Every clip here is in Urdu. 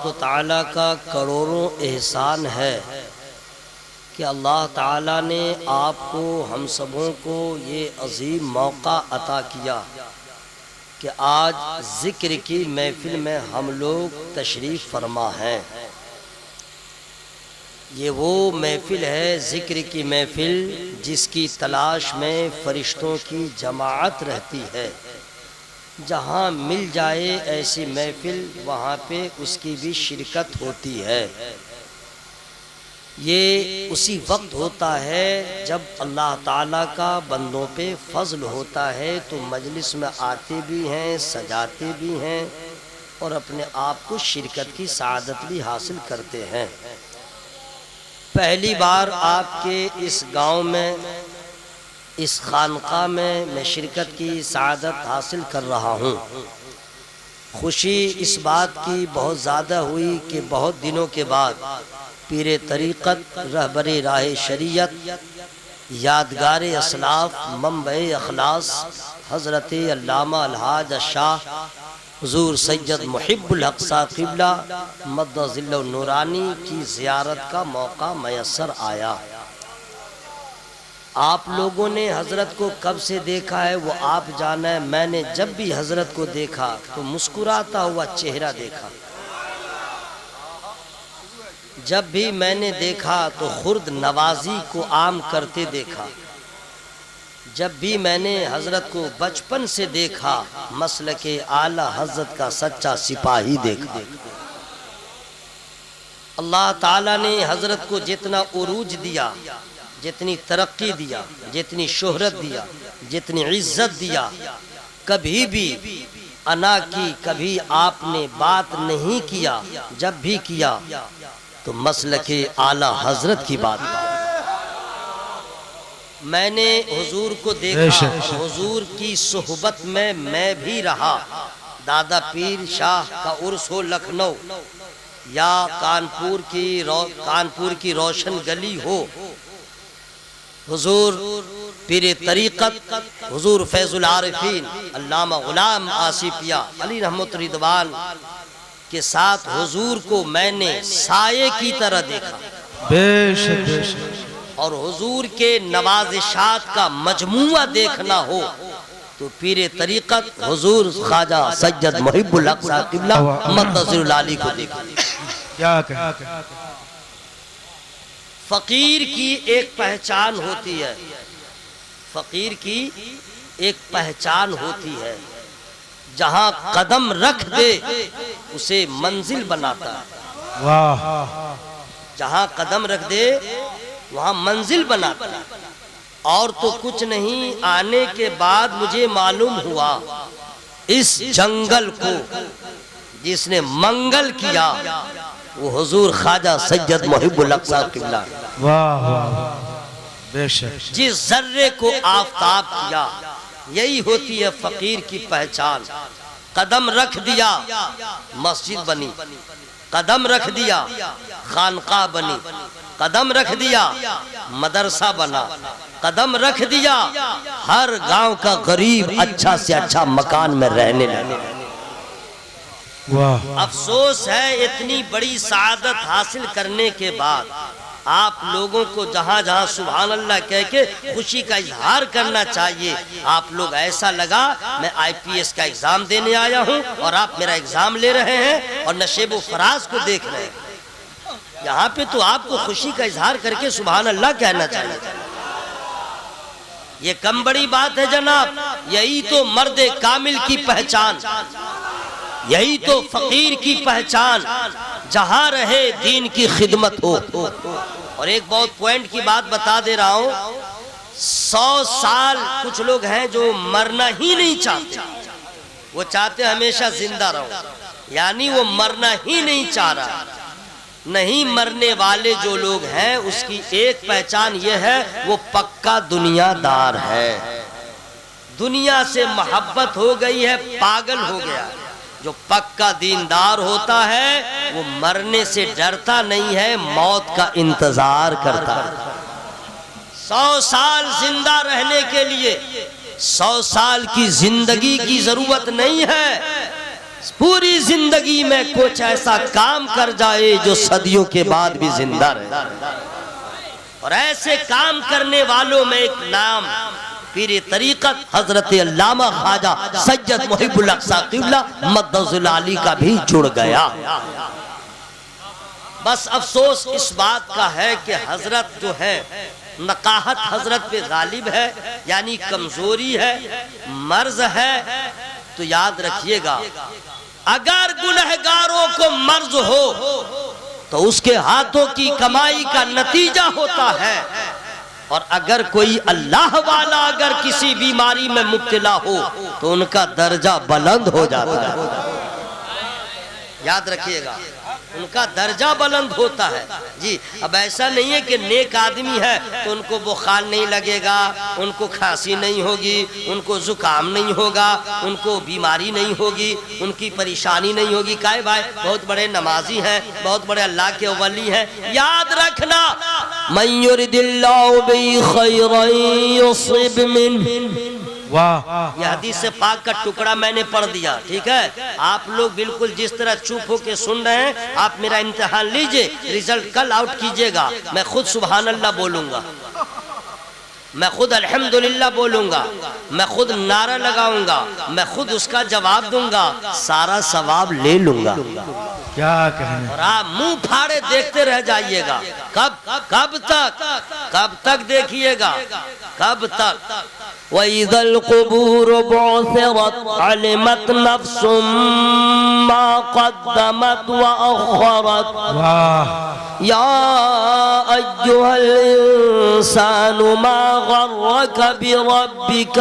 تو تعالیٰ کا کروڑوں احسان ہے کہ اللہ تعالیٰ نے آپ کو ہم سبوں کو یہ عظیم موقع عطا کیا کہ آج ذکر کی محفل میں ہم لوگ تشریف فرما ہیں۔ یہ وہ محفل ہے ذکر کی محفل جس کی تلاش میں فرشتوں کی جماعت رہتی ہے۔ جہاں مل جائے ایسی محفل وہاں پہ اس کی بھی شرکت ہوتی ہے۔ یہ اسی وقت ہوتا ہے جب اللہ تعالیٰ کا بندوں پہ فضل ہوتا ہے تو مجلس میں آتے بھی ہیں، سجاتے بھی ہیں اور اپنے آپ کو شرکت کی سعادت بھی حاصل کرتے ہیں۔ پہلی بار آپ کے اس گاؤں میں، اس خانقاہ میں شرکت کی سعادت حاصل کر رہا ہوں۔ خوشی اس بات کی بہت زیادہ ہوئی کہ بہت دنوں کے بعد پیر طریقت، رہبر راہ شریعت، یادگار اسلاف، منبع اخلاص حضرت علامہ الحاج شاہ حضور سید محب الحق صاحب قبلہ مد ظل النورانی کی زیارت کا موقع میسر آیا۔ آپ لوگوں نے حضرت کو کب سے دیکھا ہے وہ آپ جانا ہے۔ میں نے جب بھی حضرت کو دیکھا تو مسکراتا ہوا چہرہ دیکھا، جب بھی میں نے دیکھا تو خرد نوازی کو عام کرتے دیکھا، جب بھی میں نے حضرت کو بچپن سے دیکھا مسلک اعلی حضرت کا سچا سپاہی دیکھا۔ اللہ تعالیٰ نے حضرت کو جتنا عروج دیا، جتنی ترقی دیا، جتنی شہرت دیا، جتنی عزت دیا، کبھی بھی انا کی کبھی آپ نے بات نہیں کیا۔ جب بھی کیا تو مسلک اعلی حضرت کی بات۔ میں نے حضور کو دیکھا، حضور کی صحبت میں بھی رہا۔ دادا پیر شاہ کا عرس ہو لکھنؤ یا کانپور کی روشن گلی ہو، حضور پیر طریقت حضور فیض العارفین علامہ غلام آصفیہ علی رحمت رضوان کے ساتھ حضور کو میں نے سائے کی طرح دیکھا۔ بے شک اور حضور کے نوازشات کا مجموعہ دیکھنا ہو تو پیر طریقت حضور خواجہ سید محب الحق صاحب قبلہ مدظر العالی کو دیکھا۔ کیا کہ فقیر کی ایک پہچان ہوتی ہے، فقیر کی ایک پہچان ہوتی ہے، جہاں قدم رکھ دے اسے منزل بناتا ہے۔ واہ، جہاں قدم رکھ دے وہاں منزل بناتا ہے۔ اور تو کچھ نہیں، آنے کے بعد مجھے معلوم ہوا اس جنگل کو جس نے منگل کیا وہ حضور خواجہ سید محب الحق صاحب قبلہ۔ واہ واہ، بے شک جس ذرے کو آفتاب کیا، یہی ہوتی ہے فقیر کی پہچان۔ قدم رکھ دیا مسجد بنی، قدم رکھ دیا خانقاہ بنی، قدم رکھ دیا مدرسہ بنا، قدم رکھ دیا ہر گاؤں کا غریب اچھا سے اچھا مکان میں رہنے لگا۔ واہ، افسوس ہے اتنی بڑی سعادت حاصل کرنے کے بعد آپ لوگوں کو جہاں جہاں سبحان اللہ کہہ کے خوشی کا اظہار کرنا چاہیے، آپ لوگ ایسا لگا میں IPS کا ایگزام دینے آیا ہوں اور آپ میرا ایگزام لے رہے ہیں اور نشیب و فراز کو دیکھ رہے ہیں۔ یہاں پہ تو آپ کو خوشی کا اظہار کر کے سبحان اللہ کہنا چاہیے۔ یہ کم بڑی بات ہے جناب، یہی تو مرد کامل کی پہچان، یہی تو فقیر کی پہچان، جہاں رہے دین کی خدمت ہو۔ اور ایک بہت پوائنٹ کی بات بتا دے رہا ہوں، 100 سال کچھ لوگ ہیں جو مرنا ہی نہیں چاہتے، وہ چاہتے ہمیشہ زندہ رہو، یعنی وہ مرنا ہی نہیں چاہ رہا۔ نہیں مرنے والے جو لوگ ہیں اس کی ایک پہچان یہ ہے وہ پکا دنیا دار ہے، دنیا سے محبت ہو گئی ہے، پاگل ہو گیا ہے۔ جو پکا دیندار ہوتا ہے وہ مرنے سے ڈرتا نہیں ہے، موت کا انتظار کرتا ہے۔ 100 سال زندہ رہنے کے لیے 100 سال کی زندگی کی ضرورت نہیں ہے، پوری زندگی میں کچھ ایسا کام کر جائے جو صدیوں کے بعد بھی زندہ رہے. اور ایسے کام کرنے والوں میں ایک نام پیر طریقت حضرت علامہ خواجہ سید محب الاقصی قبلہ مدظ العالی کا بھی جڑ گیا. بس افسوس اس بات کا ہے کہ حضرت جو ہے نقاہت حضرت پہ غالب ہے، یعنی کمزوری ہے، مرض ہے. تو یاد رکھیے گا اگر گنہگاروں کو مرض ہو تو اس کے ہاتھوں کی کمائی کا نتیجہ ہوتا ہے، اور اگر کوئی اللہ والا اگر کسی بیماری میں مبتلا ہو تو ان کا درجہ بلند ہو جاتا ہے. یاد رکھیے گا ان کا درجہ بلند ہوتا ہے. جی اب ایسا نہیں ہے کہ نیک آدمی ہے تو ان کو بخار نہیں لگے گا، ان کو کھانسی نہیں ہوگی، ان کو زکام نہیں ہوگا، ان کو بیماری نہیں ہوگی، ان کی پریشانی نہیں ہوگی. کائے بھائی بہت بڑے نمازی ہیں، بہت بڑے اللہ کے ولی ہیں. یاد رکھنا من یرد اللہ بی خیرا یصب منہ. واہ یہ حدیث پاک کا ٹکڑا میں نے پڑھ دیا. ٹھیک ہے، آپ لوگ بالکل جس طرح چپ ہو کے سن رہے ہیں، آپ میرا امتحان لیجئے، ریزلٹ کل آؤٹ کیجئے گا. میں خود سبحان اللہ بولوں گا، میں خود الحمدللہ بولوں گا، میں خود نعرہ لگاؤں گا، میں خود اس کا جواب دوں گا، سارا ثواب لے لوں گا. کیا کہنے. اور آپ منہ پھاڑے دیکھتے رہ جائیے گا. کب تک دیکھیے گا، کب تک. وَإِذَا الْقُبُورُ بُعْثِرَتْ عَلِمَتْ نَفْسٌ مَا قَدَّمَتْ وَأَخَّرَتْ. واہ يَا أَيُّهَا الْإِنسَانُ مَا غَرَّكَ بِرَبِّكَ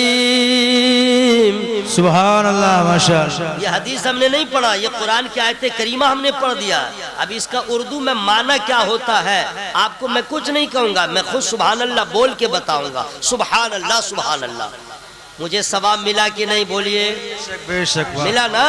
الْكَرِيمِ. سبحان اللہ ماشاءاللہ. یہ حدیث ہم نے نہیں پڑھا، یہ قرآن کی آیت کریمہ ہم نے پڑھ دیا. اب اس کا اردو میں معنی کیا ہوتا ہے آپ کو میں کچھ نہیں کہوں گا، میں خود سبحان اللہ بول کے بتاؤں گا. سبحان اللہ سبحان اللہ. مجھے ثواب ملا کہ نہیں بولیے؟ بے شک ملا نا.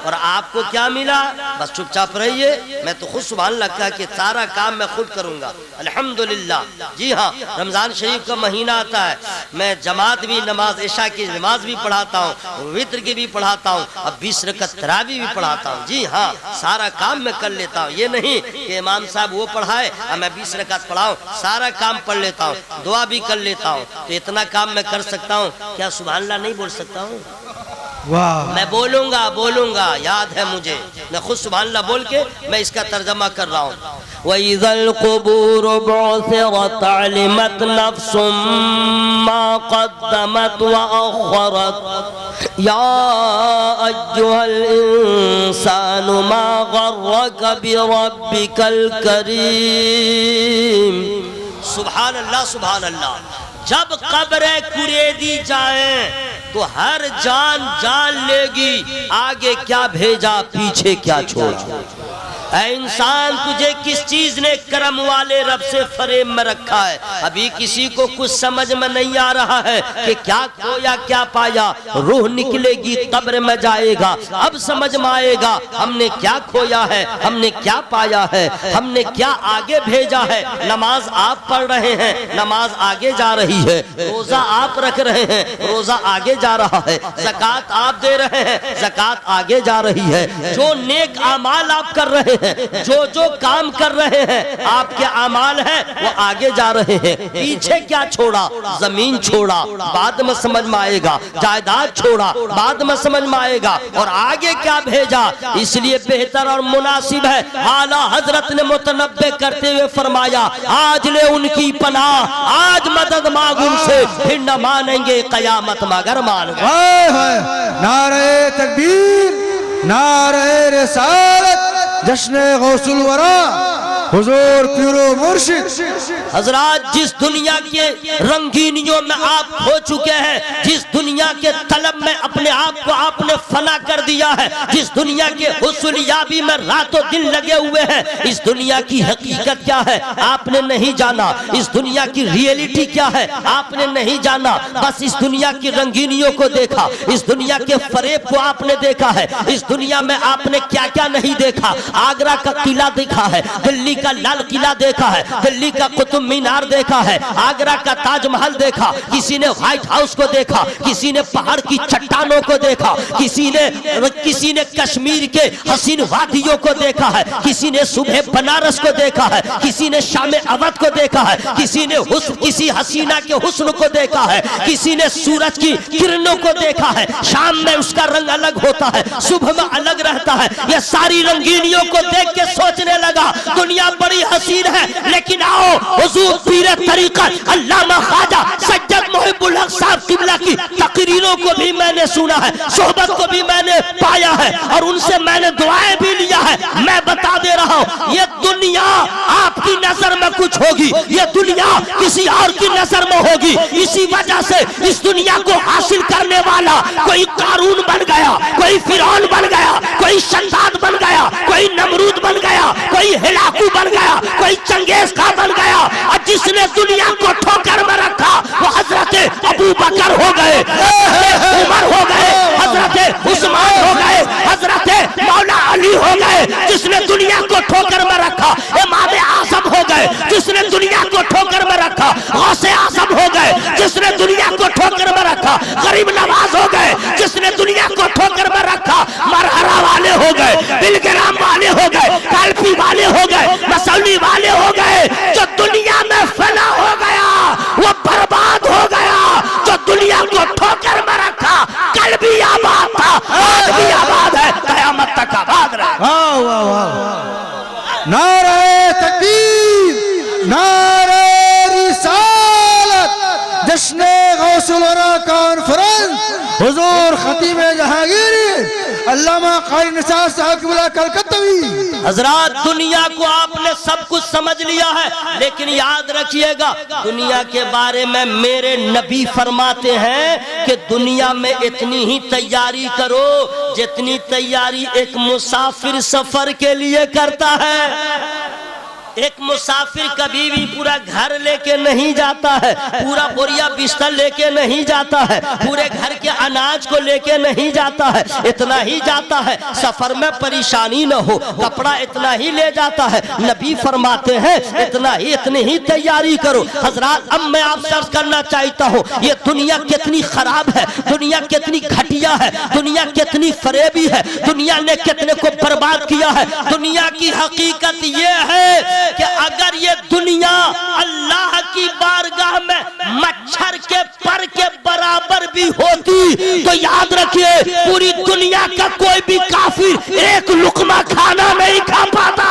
اور آپ کو کیا ملا؟ بس چپ چاپ رہیے. میں تو خود سبحان اللہ کہا کہ سارا کام میں خود کروں گا الحمدللہ. جی ہاں، رمضان شریف کا مہینہ آتا ہے، میں جماعت بھی نماز عشاء کی نماز بھی پڑھاتا ہوں، وتر کی بھی پڑھاتا ہوں، اب 20 رکعت تراویح بھی پڑھاتا ہوں. جی ہاں، سارا کام میں کر لیتا ہوں. یہ نہیں کہ امام صاحب وہ پڑھائے اور میں 20 رکعت پڑھاؤں، سارا کام پڑھ لیتا ہوں، دعا بھی کر لیتا ہوں. تو اتنا کام میں کر سکتا ہوں، کیا سبحان اللہ نہیں بول سکتا ہوں؟ واہ میں بولوں گا یاد ہے مجھے. میں خود سبحان اللہ بول کے میں اس کا ترجمہ کر رہا ہوں. وَإِذَا الْقُبُورُ بُعْثِرَتْ عَلِمَتْ نَفْسٌ مَا قَدَّمَتْ وَأَخَّرَتْ. يَا أَيُّهَا الْإِنسَانُ مَا غَرَّكَ بِرَبِّكَ الْكَرِيمِ. سبحان اللہ سبحان اللہ. جب قبریں کریدی جائیں تو ہر جان لے گی آگے کیا بھیجا پیچھے کیا چھوڑا. اے انسان تجھے کس چیز نے کرم والے رب سے فریب میں رکھا ہے؟ ابھی کسی کو کچھ سمجھ میں نہیں آ رہا ہے کہ کیا کھویا کیا پایا. روح نکلے گی قبر میں جائے گا، اب سمجھ میں آئے گا ہم نے کیا کھویا ہے، ہم نے کیا پایا ہے، ہم نے کیا آگے بھیجا ہے. نماز آپ پڑھ رہے ہیں، نماز آگے جا رہی ہے. روزہ آپ رکھ رہے ہیں، روزہ آگے جا رہا ہے. زکوٰۃ آپ دے رہے ہیں، زکوٰۃ آگے جا رہی ہے. جو نیک اعمال آپ کر رہے ہیں، جو کام کر رہے ہیں آپ کے اعمال ہیں وہ آگے جا رہے ہیں. پیچھے کیا چھوڑا؟ زمین چھوڑا، بعد میں سمجھ میں آئے گا. جائیداد چھوڑا، بعد میں سمجھ میں آئے گا. اور آگے کیا بھیجا؟ اس لیے بہتر اور مناسب ہے. اعلیٰ حضرت نے متنبہ کرتے ہوئے فرمایا آج لے ان کی پناہ، آج مدد مانگ ان سے، پھر نہ مانیں گے قیامت مگر مان گئے. نعرہ تکبیر، نعرہ رسالت، جشن غوث الورا حضور پیر و مرشد. حضرات جس دنیا کے رنگینیوں میں آپ ہو چکے ہیں، جس دنیا کے طلب میں اپنے آپ کو آپ نے فنا کر دیا ہے، جس دنیا کے حصول یابی میں رات و دن لگے ہوئے ہیں، اس دنیا کی حقیقت کیا ہے آپ نے نہیں جانا. اس دنیا کی ریئلٹی کیا ہے آپ نے نہیں جانا. بس اس دنیا کی رنگینیوں کو دیکھا، اس دنیا کے فریب کو آپ نے دیکھا ہے. اس دنیا میں آپ نے کیا کیا نہیں دیکھا. آگرہ کا قلعہ دیکھا ہے، دلی کا لال قلعہ دیکھا ہے، دلی کا قطب مینار دیکھا ہے، آگرہ کا تاج محل دیکھا، کسی نے وائٹ ہاؤس کو دیکھا، کسی نے پہاڑ کی چٹانوں کو دیکھا، کسی نے کشمیر کے حسین وادیوں کو دیکھا ہے، کسی نے صبح بنارس کو دیکھا ہے، کسی نے شام اودھ کو دیکھا ہے، کسی نے کسی حسینہ کے حسن کو دیکھا ہے، کسی نے سورج کی کرنوں کو دیکھا ہے، شام میں اس کا رنگ الگ ہوتا ہے، صبح میں الگ رہتا ہے۔ یہ ساری رنگینیوں کو دیکھ کے سوچنے لگا دنیا بڑی حسین ہے، لیکن آؤ حضور پیر طریقت علامہ خواجہ سید محب الحق صاحب قبلہ کی تقریروں کو بھی میں نے سنا ہے، صحبت کو بھی میں نے پایا ہے، اور ان سے میں نے دعائیں بھی لیا ہے۔ میں بتا دے رہا ہوں یہ دنیا آپ کی نظر میں کچھ ہوگی، یہ دنیا کسی اور کی نظر میں ہوگی، اسی وجہ سے اس دنیا کو حاصل کرنے والا کوئی قارون بن گیا، کوئی فرعون بن گیا، کوئی شداد بن گیا، کوئی نمرود بن گیا، کوئی ہلاکو بن گیا، کوئی چنگیز خان بن گیا، اور جس نے دنیا کو ٹھوکر میں رکھا وہ حضرت ابو بکر ہو گئے، عمر ہو گئے، حضرت عثمان ہو گئے، حضرت مولا علی ہو گئے۔ جس نے دنیا کو ٹھوکر میں رکھا امام اعظم ہو گئے، جس نے دنیا کو ٹھوکر میں رکھا غوث اعظم ہو گئے، جس نے دنیا کو ٹھوکر میں رکھا غریب نواز ہو گئے، جس نے دنیا کو ٹھوکر میں رکھا مرہرہ والے ہو گئے، بلگرام والے ہو گئے، کالپی والے ہو گئے، مسولی والے ہو گئے۔ جو دنیا میں فنا ہو گیا وہ برباد ہو گیا، جو دنیا کو ٹھوکر میں رکھا کل بھی آباد تھا، آج بھی آباد ہے، قیامت تک آباد رہے۔ واہ واہ واہ، نعرہ تکبیر، نعرہ رسالت، جشن غوث الورا کانفرنس، حضور خطیب جہانگیری علامہ قاری نثار صاحب قبلہ کلکتوی۔ حضرات دنیا کو آپ نے سب کچھ سمجھ لیا ہے، لیکن یاد رکھیے گا دنیا کے بارے میں میرے نبی فرماتے ہیں کہ دنیا میں اتنی ہی تیاری کرو جتنی تیاری ایک مسافر سفر کے لیے کرتا ہے۔ ایک مسافر کبھی بھی پورا گھر لے کے نہیں جاتا ہے، پورا بوریا بستر لے کے نہیں جاتا ہے، پورے گھر کے اناج کو لے کے نہیں جاتا ہے، اتنا ہی جاتا ہے سفر میں پریشانی نہ ہو، کپڑا اتنا ہی لے جاتا ہے۔ نبی فرماتے ہیں اتنی ہی تیاری کرو۔ حضرات اب میں آپ سے عرض کرنا چاہتا ہوں یہ دنیا کتنی خراب ہے، دنیا کتنی گھٹیا ہے، دنیا کتنی فریبی ہے، دنیا نے کتنے کو برباد کیا ہے۔ دنیا کی حقیقت یہ ہے کہ اگر یہ دنیا اللہ کی بارگاہ میں مچھر کے پر کے برابر بھی ہوتی تو یاد رکھیے پوری دنیا کا کوئی بھی کافر ایک لقمہ کھانا نہیں کھا پاتا۔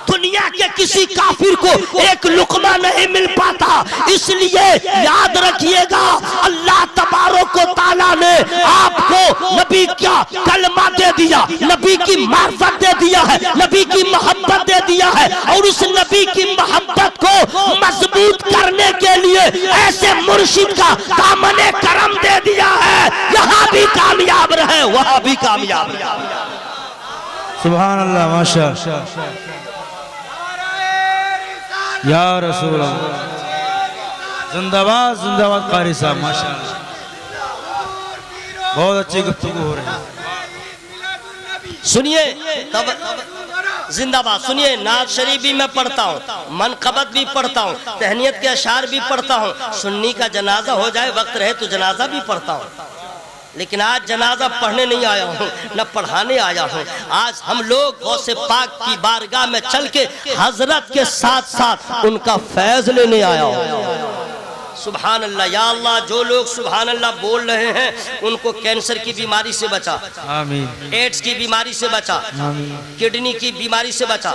دنیا کے کسی کافر کو ایک لقمہ نہیں مل پاتا۔ اس لیے یاد رکھیے گا اللہ تبارک و تعالیٰ نے آپ کو نبی کا کلمہ دے دیا، نبی کی معرفت دے دیا ہے، نبی کی محبت دے دیا ہے، اور اس نبی کی محبت کو مضبوط کرنے کے لیے ایسے مرشد کا دامن کرم دے دیا ہے، یہاں بھی کامیاب رہے وہاں بھی کامیاب رہے۔ سبحان اللہ، ماشاءاللہ، یا رسول اللہ، زندہ باد زندہ باد قاری صاحب، ماشاءاللہ بہت اچھی گفتگو ہو رہی ہے۔ سنیے زندہ باد، سنیے نعت شریف بھی میں پڑھتا ہوں، منقبت بھی پڑھتا ہوں، تہنیت کے اشعار بھی پڑھتا ہوں، سنی کا جنازہ ہو جائے وقت رہے تو جنازہ بھی پڑھتا ہوں، لیکن آج جنازہ پڑھنے نہیں آیا ہوں نہ پڑھانے آیا ہوں۔ آج ہم لوگ غوث پاک کی بارگاہ میں چل کے حضرت کے ساتھ ساتھ ان کا فیض لینے آیا ہوں۔ سبحان اللہ، یا اللہ جو لوگ سبحان اللہ بول رہے ہیں ان کو کینسر کی بیماری سے بچا، آمین، ایڈز کی بیماری سے بچا، کڈنی کی بیماری سے بچا،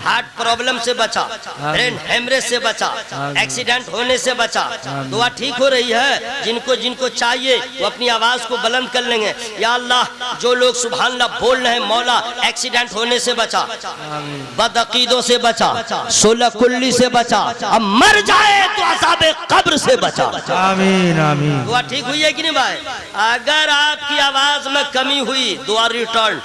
ہارٹ پرابلم سے بچا، برین ہیمریج سے بچا، ایکسیڈنٹ ہونے سے بچا۔ دعا ٹھیک ہو رہی ہے، جن کو چاہیے وہ اپنی آواز کو بلند کر لیں گے۔ یا اللہ جو لوگ سبحان اللہ بول رہے ہیں مولا ایکسیڈنٹ ہونے سے بچا، بدعقیدوں سے بچا، سولہ کلی سے بچا، اب مر جائے تو عذاب قبر سے بچا۔ آمین آمین۔ دعا ٹھیک ہوئی ہے کہ نہیں بھائی؟ اگر آپ کی آواز میں کمی ہوئی دعا ریٹرن،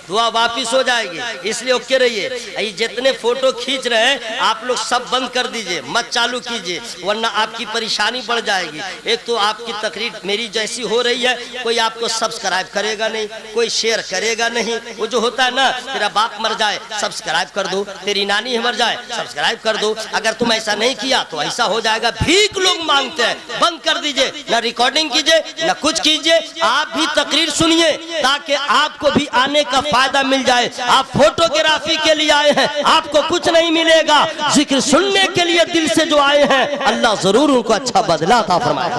دعا واپس ہو جائے گی، اس لیے اوکے رہیے. یہ جتنے فوٹو کھینچ رہے ہیں آپ لوگ سب بند کر دیجئے، مت چالو کیجئے، ورنہ آپ کی پریشانی بڑھ جائے گی. ایک تو آپ کی تقریر میری جیسی ہو رہی ہے، کوئی آپ کو سبسکرائب کرے گا نہیں، کوئی شیئر کرے گا نہیں. وہ جو ہوتا ہے نا، تیرا باپ مر جائے سبسکرائب کر دو، تیری نانی مر جائے سبسکرائب کر دو. اگر تم ایسا نہیں کیا تو ایسا ہو جائے گا. بھیک لوگ مانگتے ہیں، بند کر دیجئے، نہ ریکارڈنگ کیجئے نہ کچھ کیجئے. آپ بھی تقریر سنیے تاکہ آپ کو بھی آنے کا فائدہ مل جائے. آپ فوٹوگرافی کے لیے آئے ہیں، آپ کو کچھ نہیں ملے گا. ذکر سننے کے لیے دل سے جو آئے ہیں اللہ ضرور ان کو اچھا بدلہ عطا فرمائے.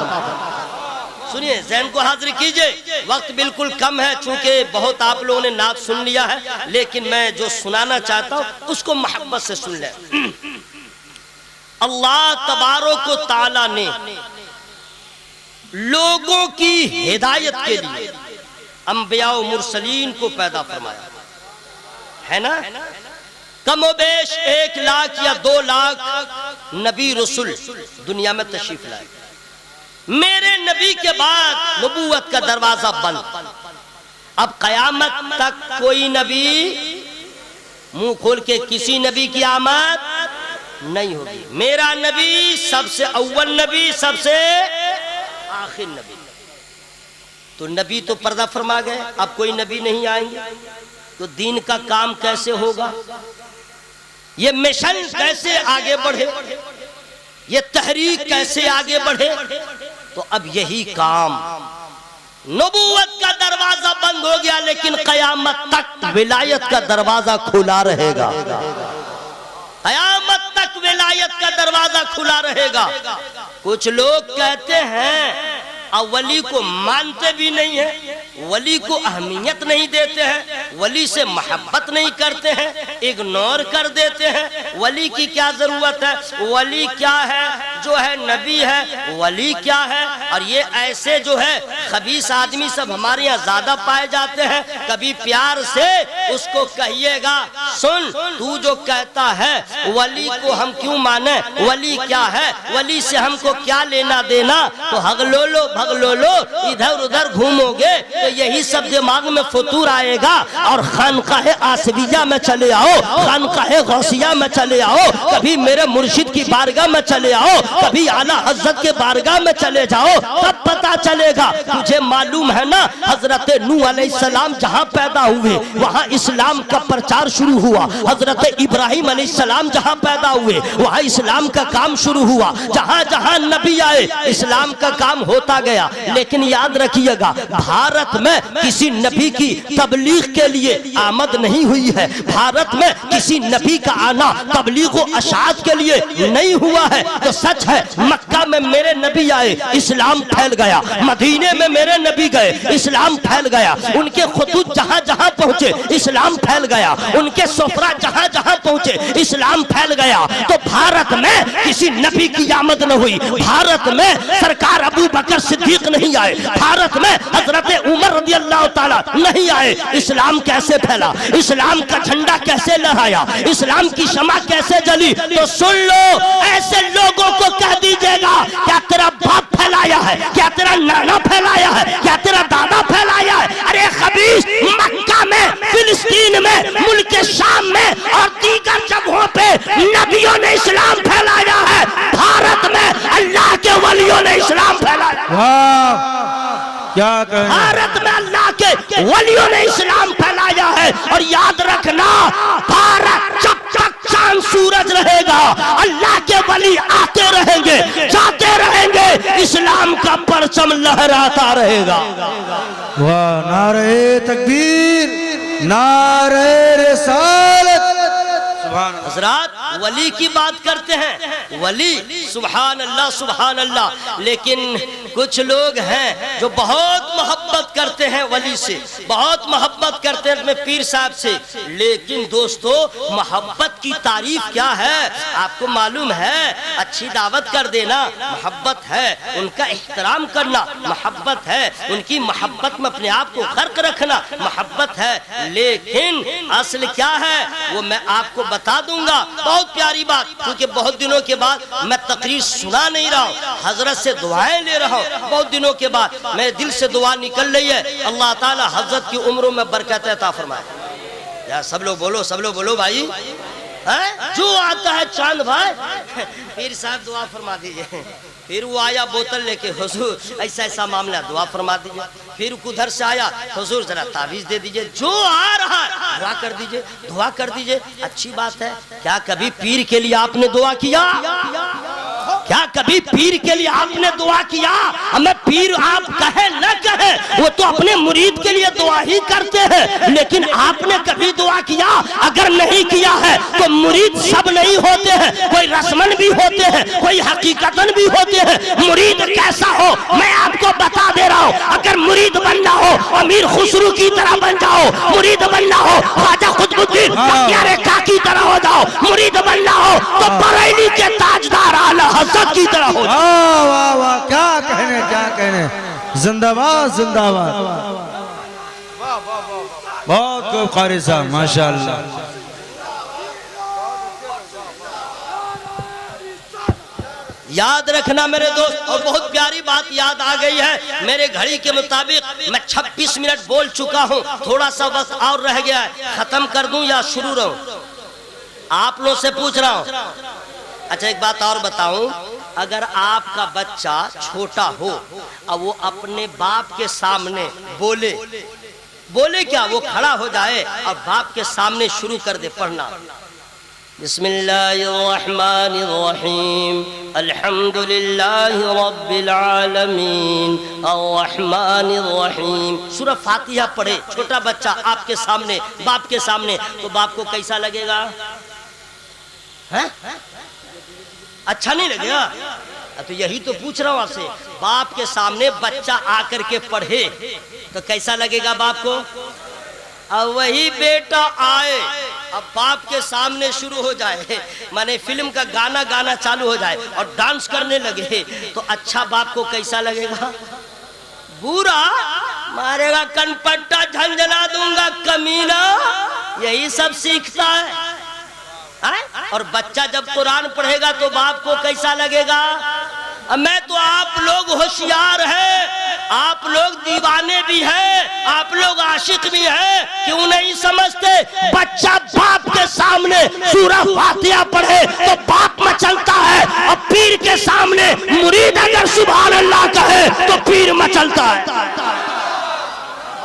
سنیے، ذہن کو حاضر کیجئے. وقت بالکل کم ہے چونکہ بہت آپ لوگوں نے نعت سن لیا ہے، لیکن میں جو سنانا چاہتا ہوں اس کو محبت سے سن لیں. اللہ تبارک و تعالی نے لوگوں کی ہدایت کے لیے انبیاء و مرسلین کو پیدا فرمایا ہے نا. کم و بیش 1 لاکھ یا 2 لاکھ نبی رسول دنیا میں تشریف لائے. میرے نبی کے بعد نبوت کا دروازہ بند. اب قیامت تک کوئی نبی منہ کھول کے کسی نبی کی آمد نہیں ہوگی. میرا نبی سب سے اول نبی، سب سے آخر نبی. تو نبی تو پردہ فرما گئے، اب کوئی نبی نہیں آئیں گے تو دین کا کام کیسے ہوگا؟ یہ مشن کیسے آگے بڑھے؟ یہ تحریک کیسے آگے بڑھے؟ تو اب یہی کام، نبوت کا دروازہ بند ہو گیا لیکن قیامت تک ولایت کا دروازہ کھلا رہے گا. قیامت تک ولایت کا دروازہ کھلا رہے گا. کچھ لوگ کہتے ہیں ولی کو مانتے بھی نہیں ہیں، ولی کو اہمیت نہیں دیتے ہیں، ولی سے محبت نہیں کرتے ہیں، اگنور کر دیتے ہیں. ولی کی کیا ضرورت ہے؟ ولی کیا ہے؟ جو ہے نبی ہے. ولی کیا ہے؟ اور یہ ایسے جو ہے خبیث آدمی سب ہمارے یہاں زیادہ پائے جاتے ہیں. کبھی پیار سے اس کو کہیے گا، سن تو جو کہتا ہے ولی کو ہم کیوں مانیں؟ ولی کیا ہے؟ ولی سے ہم کو کیا لینا دینا؟ تو ہگلولو بھگلولو ادھر ادھر گھومو گے تو یہی سب دماغ میں فطور آئے گا. اور خانقاہ آسویہ میں چلے آؤ، خانقاہ غوثیہ میں چلے آؤ، کبھی میرے مرشد کی بارگاہ میں چلے آؤ، کبھی اعلیٰ حضرت کے بارگاہ میں چلے جاؤ، تب پتا چلے گا. تجھے معلوم ہے نا حضرت نوح علیہ السلام جہاں پیدا ہوئے وہاں اسلام کا پرچار شروع ہوا. حضرت ابراہیم علیہ السلام جہاں پیدا ہوئے وہاں اسلام کا کام شروع ہوا. جہاں جہاں نبی آئے اسلام کا کام ہوتا گیا. لیکن یاد رکھیے گا، بھارت میں کسی نبی کی تبلیغ کے لیے آمد نہیں ہوئی ہے. بھارت میں کسی نبی کا آنا تبلیغ و اشاعت کے لیے نہیں ہوا ہے. تو سچ ہے مکہ میں میرے نبی آئے اسلام پھیل گیا، مدینے میں میرے نبی گئے اسلام پھیل گیا، ان کے خطوط جہاں جہاں پہنچے اسلام پھیل گیا، ان کے سفرہ جہاں جہاں پہنچے اسلام پھیل گیا. تو بھارت میں کسی نبی کی آمد نہ ہوئی. بھارت میں سرکار ابو بکر صدیق نہیں آئے، بھارت میں حضرت عمر رضی اللہ تعالیٰ نہیں آئے. اسلام کیسے پھیلا؟ اسلام کا جھنڈا کیسے لہرایا؟ اسلام کی شمع کیسے جلی؟ تو سن لو، ایسے لوگوں کو کہہ دیجئے گا کیا تیرا باپ پھیلایا ہے؟ کیا تیرا نانا پھیلایا ہے؟ کیا تیرا دادا پھیلایا ہے؟ ارے خبیث، مکہ میں، فلسطین میں، ملک شام میں اور دیگر جگہوں پہ نبیوں نے اسلام پھیلایا ہے. بھارت میں اللہ کے ولیوں نے اسلام پھیلایا. کیا کہیں؟ بھارت میں اللہ کے ولیوں نے اسلام پھیلایا ہے. اور یاد رکھنا، بھارت جب تک چاند سورج رہے گا اللہ کے ولی آتے رہیں گے، جاتے رہیں گے، اسلام کا پرچم لہراتا رہے گا. واہ، نعرہ تکبیر، نعرہ رسالت. حضرات ولی کی بات کرتے ہیں، ولی سبحان اللہ سبحان اللہ. لیکن کچھ لوگ ہیں جو بہت محبت کرتے ہیں ولی سے، بہت محبت کرتے ہیں پیر صاحب سے. لیکن دوستو محبت کی تعریف کیا ہے آپ کو معلوم ہے؟ اچھی دعوت کر دینا محبت ہے، ان کا احترام کرنا محبت ہے، ان کی محبت میں اپنے آپ کو غرق رکھنا محبت ہے. لیکن اصل کیا ہے وہ میں آپ کو بتا دوں گا. بہت پیاری بات، کیونکہ بہت دنوں کے بعد میں تقریر سنا نہیں رہا ہوں، حضرت سے دعائیں لے رہا ہوں. بہت دنوں کے بعد میرے دل سے دعا نکل رہی ہے اللہ تعالی حضرت کی عمروں میں برکت عطا فرمائے. یار سب لوگ بولو بھائی. جو آتا ہے چاند بھائی پیر صاحب دعا فرما دیجئے. پھر وہ آیا بوتل لے کے حضور ایسا ایسا معاملہ دعا فرما دیجئے. پھر ادھر سے آیا حضور ذرا تعویذ دے دیجئے. جو آ رہا ہے دعا کر دیجئے. اچھی بات ہے. کیا کبھی پیر کے لیے آپ نے دعا کیا؟ کیا کبھی پیر کے لیے آپ نے دعا کیا؟ ہمیں پیر آپ کہیں نہ کہیں وہ تو اپنے مرید کے لیے دعا ہی کرتے ہیں، لیکن آپ نے کبھی دعا کیا؟ اگر نہیں کیا ہے تو مرید سب نہیں ہوتے ہیں، کوئی رسمن بھی ہوتے ہیں، کوئی حقیقتاً بھی ہوتے ہیں. مرید کیسا ہو میں آپ کو بتا دے رہا ہوں. اگر مرید بننا ہو امیر خسرو کی طرح بن جاؤ. مرید بننا ہو خواجہ قطب الدین بختیار کاک کی طرح ہو جاؤ. مرید بننا ہو تو بریلی کے تاجدار اعلی حضرت کی طرح ہو جاؤ. واہ واہ کیا کہنے. زندہ باد بہت خوب قاری صاحب ماشاءاللہ. یاد رکھنا میرے دوست. اور بہت پیاری بات یاد آ گئی ہے. میرے گھڑی کے مطابق میں 26 منٹ بول چکا ہوں. تھوڑا سا وقت اور رہ گیا ہے. ختم کر دوں یا شروع رہوں؟ آپ لوگ سے پوچھ رہا ہوں. اچھا ایک بات اور بتاؤں. اگر آپ کا بچہ چھوٹا ہو اور وہ اپنے باپ کے سامنے بولے کیا، وہ کھڑا ہو جائے اور باپ کے سامنے شروع کر دے پڑھنا. بسم اللہ الرحمن الرحیم الحمدللہ رب العالمین الرحمن الرحیم. سورہ فاتحہ پڑھے چھوٹا بچہ آپ کے سامنے باپ کے سامنے، تو باپ کو کیسا لگے گا؟ اچھا نہیں لگے گا؟ تو یہی تو پوچھ رہا ہوں آپ سے. باپ کے سامنے بچہ آ کر کے پڑھے تو کیسا لگے گا باپ کو؟ اور وہی بیٹا آئے اب باپ کے سامنے شروع ہو جائے، مانے فلم کا گانا چالو ہو جائے اور ڈانس کرنے لگے، تو اچھا باپ کو کیسا لگے گا؟ برا مارے گا، کن پٹا جھنجھلا دوں گا کمینہ. یہی سب سیکھتا ہے. اور بچہ جب قرآن پڑھے گا تو باپ کو کیسا لگے گا؟ میں تو آپ لوگ ہوشیار ہیں، آپ لوگ دیوانے بھی ہیں، آپ لوگ عاشق بھی ہیں، کیوں نہیں سمجھتے؟ بچہ باپ کے سامنے سورہ فاتحہ پڑھے تو باپ مچلتا ہے، اور پیر کے سامنے مرید اگر سبحان اللہ کہے تو پیر مچلتا ہے.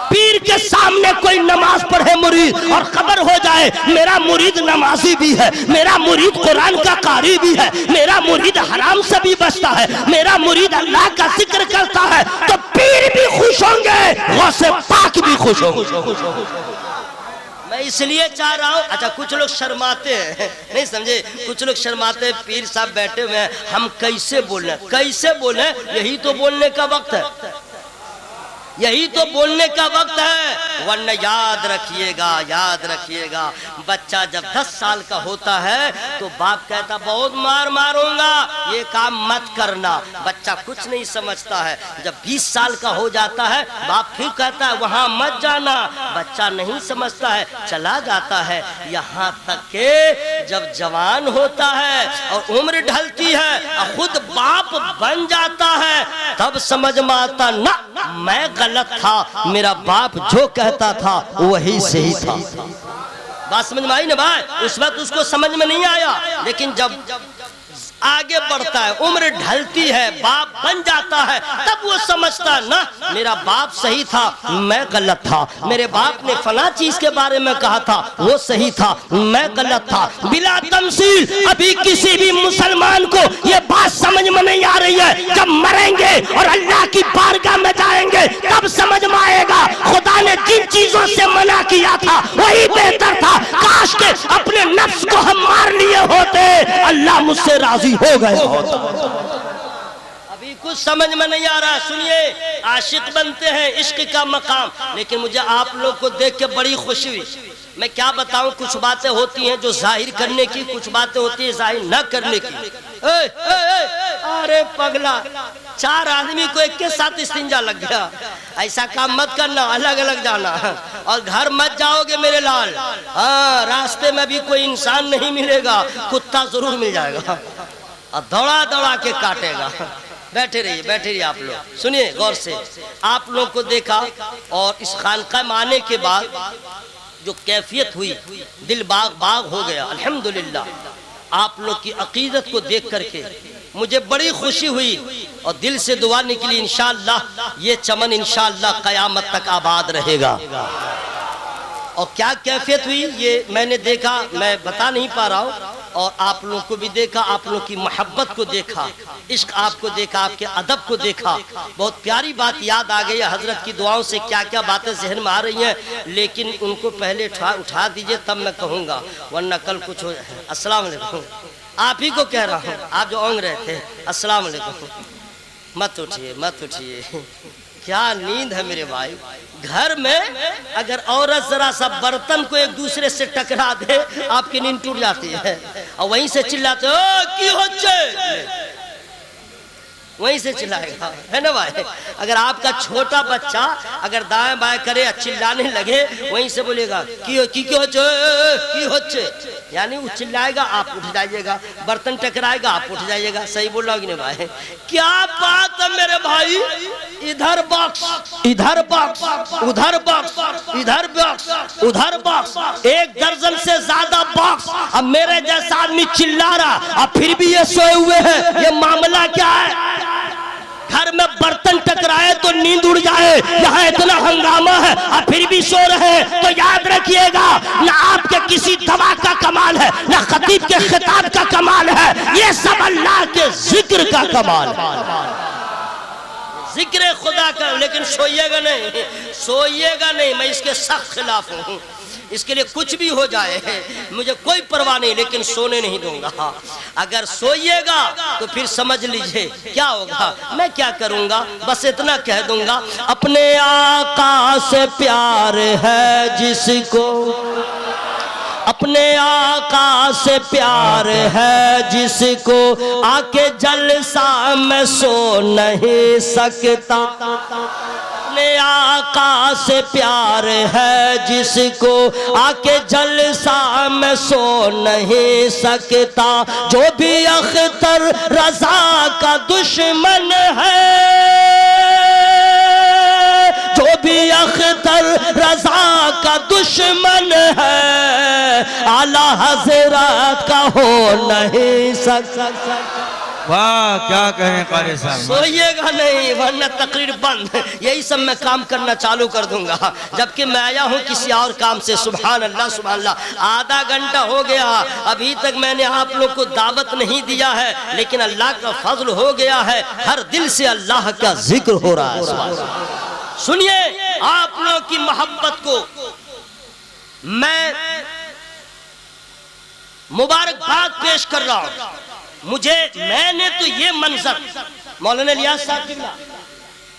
پیر کے سامنے کوئی نماز پڑھے مرید اور خبر ہو جائے میرا مرید نمازی بھی ہے، میرا مرید قرآن کا قاری بھی ہے، میرا مرید حرام سے بھی بچتا ہے، میرا مرید اللہ کا ذکر کرتا ہے، تو پیر بھی خوش ہوں گے، غوث پاک بھی خوش ہوں گے. میں اس لیے چاہ رہا ہوں. اچھا کچھ لوگ شرماتے ہیں، نہیں سمجھے؟ کچھ لوگ شرماتے ہیں پیر صاحب بیٹھے ہوئے ہیں، ہم کیسے بولیں؟ یہی تو بولنے کا وقت ہے، یہی تو بولنے کا وقت ہے. ورنہ یاد رکھیے گا بچہ جب 10 سال کا ہوتا ہے تو باپ کہتا بہت ماروں گا، یہ کام مت کرنا. بچہ کچھ نہیں سمجھتا ہے. جب 20 سال کا ہو جاتا ہے باپ پھر کہتا ہے وہاں مت جانا. بچہ نہیں سمجھتا ہے، چلا جاتا ہے. یہاں تک کہ جب جوان ہوتا ہے اور عمر ڈھلتی ہے اور خود باپ بن جاتا ہے تب سمجھ میں آتا نہ میں غلط تھا، میرا باپ جو کہتا تھا وہی صحیح تھا. بات سمجھ میں آئی نا بھائی؟ اس وقت اس کو سمجھ میں نہیں آیا، لیکن جب آگے بڑھتا ہے، عمر ڈھلتی ہے، باپ بن جاتا ہے، تب وہ سمجھتا نہ میرا باپ صحیح تھا میں غلط تھا، میرے باپ نے فلاں چیز کے بارے میں کہا تھا وہ صحیح تھا میں غلط تھا. بلا تمثیل ابھی کسی بھی مسلمان کو یہ بات سمجھ میں نہیں آ رہی ہے. جب مریں گے اور اللہ کی بارگاہ میں جائیں گے تب سمجھ میں آئے گا خدا نے جن چیزوں سے منع کیا تھا وہی بہتر تھا. کاش کے اپنے نفس کو ہم مار لیے ہوتے، اللہ مجھ سے راضی ہو گئے ہوتا. ابھی کچھ سمجھ میں نہیں آ رہا. سنیے، عاشق بنتے ہیں، عشق کا مقام. لیکن مجھے آپ لوگ کو دیکھ کے بڑی خوشی ہوئی. میں کیا بتاؤں، کچھ باتیں ہوتی ہیں جو ظاہر کرنے کی، کچھ باتیں ہوتی ہیں ظاہر نہ کرنے کی. ارے پگلا، 4 آدمی کو ایک کے ساتھ استنجا لگ گیا. ایسا کام مت کرنا، الگ الگ جانا، اور گھر مت جاؤ گے میرے لال. ہاں، راستے میں بھی کوئی انسان نہیں ملے گا، کتا ضرور مل جائے گا اور دوڑا کے کاٹے گا. بیٹھے رہیے آپ لوگ. سنیے غور سے. آپ لوگ کو دیکھا اور اس خانقاہ میں آنے کے بعد جو کیفیت ہوئی دل باغ باغ ہو گیا الحمدللہ. آپ لوگ کی عقیدت کو دیکھ کر کے مجھے بڑی خوشی ہوئی اور دل سے دعا نکلی انشاءاللہ یہ چمن انشاءاللہ قیامت تک آباد رہے گا. اور کیا کیفیت ہوئی یہ میں نے دیکھا, میں بتا نہیں پا رہا ہوں, اور آپ لوگوں کو بھی دیکھا, آپ لوگوں کی محبت کو دیکھا, عشق آپ کو دیکھا, آپ کے ادب کو دیکھا. بہت پیاری بات یاد آ گئی ہے حضرت کی دعاؤں سے, کیا کیا باتیں ذہن میں آ رہی ہیں, لیکن ان کو پہلے اٹھا دیجئے تب میں کہوں گا, ورنہ کل کچھ ہو جائے. السلام علیکم. آپ ہی کو کہہ رہا ہوں, آپ جو اونگ رہے تھے. السلام علیکم. مت اٹھیے مت اٹھیے. کیا نیند ہے میرے بھائی. گھر میں اگر عورت ذرا سا برتن کو ایک دوسرے سے ٹکرا دے آپ کی نیند ٹوٹ جاتی ہے, اور وہیں سے چلاتے کی وہیں سے چلائے گا, ہے نا بھائی. اگر آپ کا چھوٹا بچہ اگر دائیں بائیں کرے چلانے لگے وہیں سے بولے گا کی ہوچے, یعنی وہ چلائے گا آپ اٹھ جائیے گا, برتن ٹکرائے گا آپ اٹھ جائیے گا. صحیح بول رہا ہوں کہ نہیں بھائی. کیا بات ہے میرے بھائی. ادھر باکس ادھر باکس ادھر باکس ادھر باکس ادھر باکس, 1 درجن سے زیادہ باکس. اب میرے جیسا آدمی چلا رہا, اب پھر بھی یہ سوئے ہوئے ہیں, یہ معاملہ کیا ہے. گھر میں برتن ٹکرائے تو نیند اڑ جائے, یہاں اتنا ہنگامہ ہے اور پھر بھی سو رہے ہیں. تو یاد رکھیے گا نہ آپ کے کسی دوا کا کمال ہے, نہ خطیب کے خطاب کا کمال ہے, یہ سب اللہ کے ذکر کا کمال ہے, ذکر خدا کا. لیکن سوئیے گا نہیں, سوئیے گا نہیں, میں اس کے سخت خلاف ہوں. اس کے لیے کچھ بھی ہو جائے مجھے کوئی پرواہ نہیں, لیکن سونے نہیں دوں گا. اگر سوئیے گا تو پھر سمجھ لیجئے کیا ہوگا. میں کیا کروں گا, بس اتنا کہہ دوں گا, اپنے آقا سے پیار ہے جس کو, اپنے آقا سے پیار ہے جس کو, آ کے جلسہ میں سو نہیں سکتا. اپنے آقا سے پیار ہے جس کو, آ کے جلسہ میں سو نہیں سکتا. جو بھی اختر رضا کا دشمن ہے, جو بھی اختر رضا کا دشمن ہے, اعلیٰ حضرات کا ہو نہیں سکتا. واہ کیا کہیں قاری صاحب. سوئیے گا نہیں ورنہ تقریر بند. یہی سب میں کام کرنا چالو کر دوں گا, جبکہ میں آیا ہوں کسی اور کام سے. سبحان اللہ سبحان اللہ. آدھا گھنٹہ ہو گیا, ابھی تک میں نے آپ لوگ کو دعوت نہیں دیا ہے, لیکن اللہ کا فضل ہو گیا ہے, ہر دل سے اللہ کا ذکر ہو رہا ہے. سنیے, آپ لوگ کی محبت کو میں مبارکباد پیش کر رہا ہوں. میں نے تو یہ منظر, مولانا الیاس صاحب کی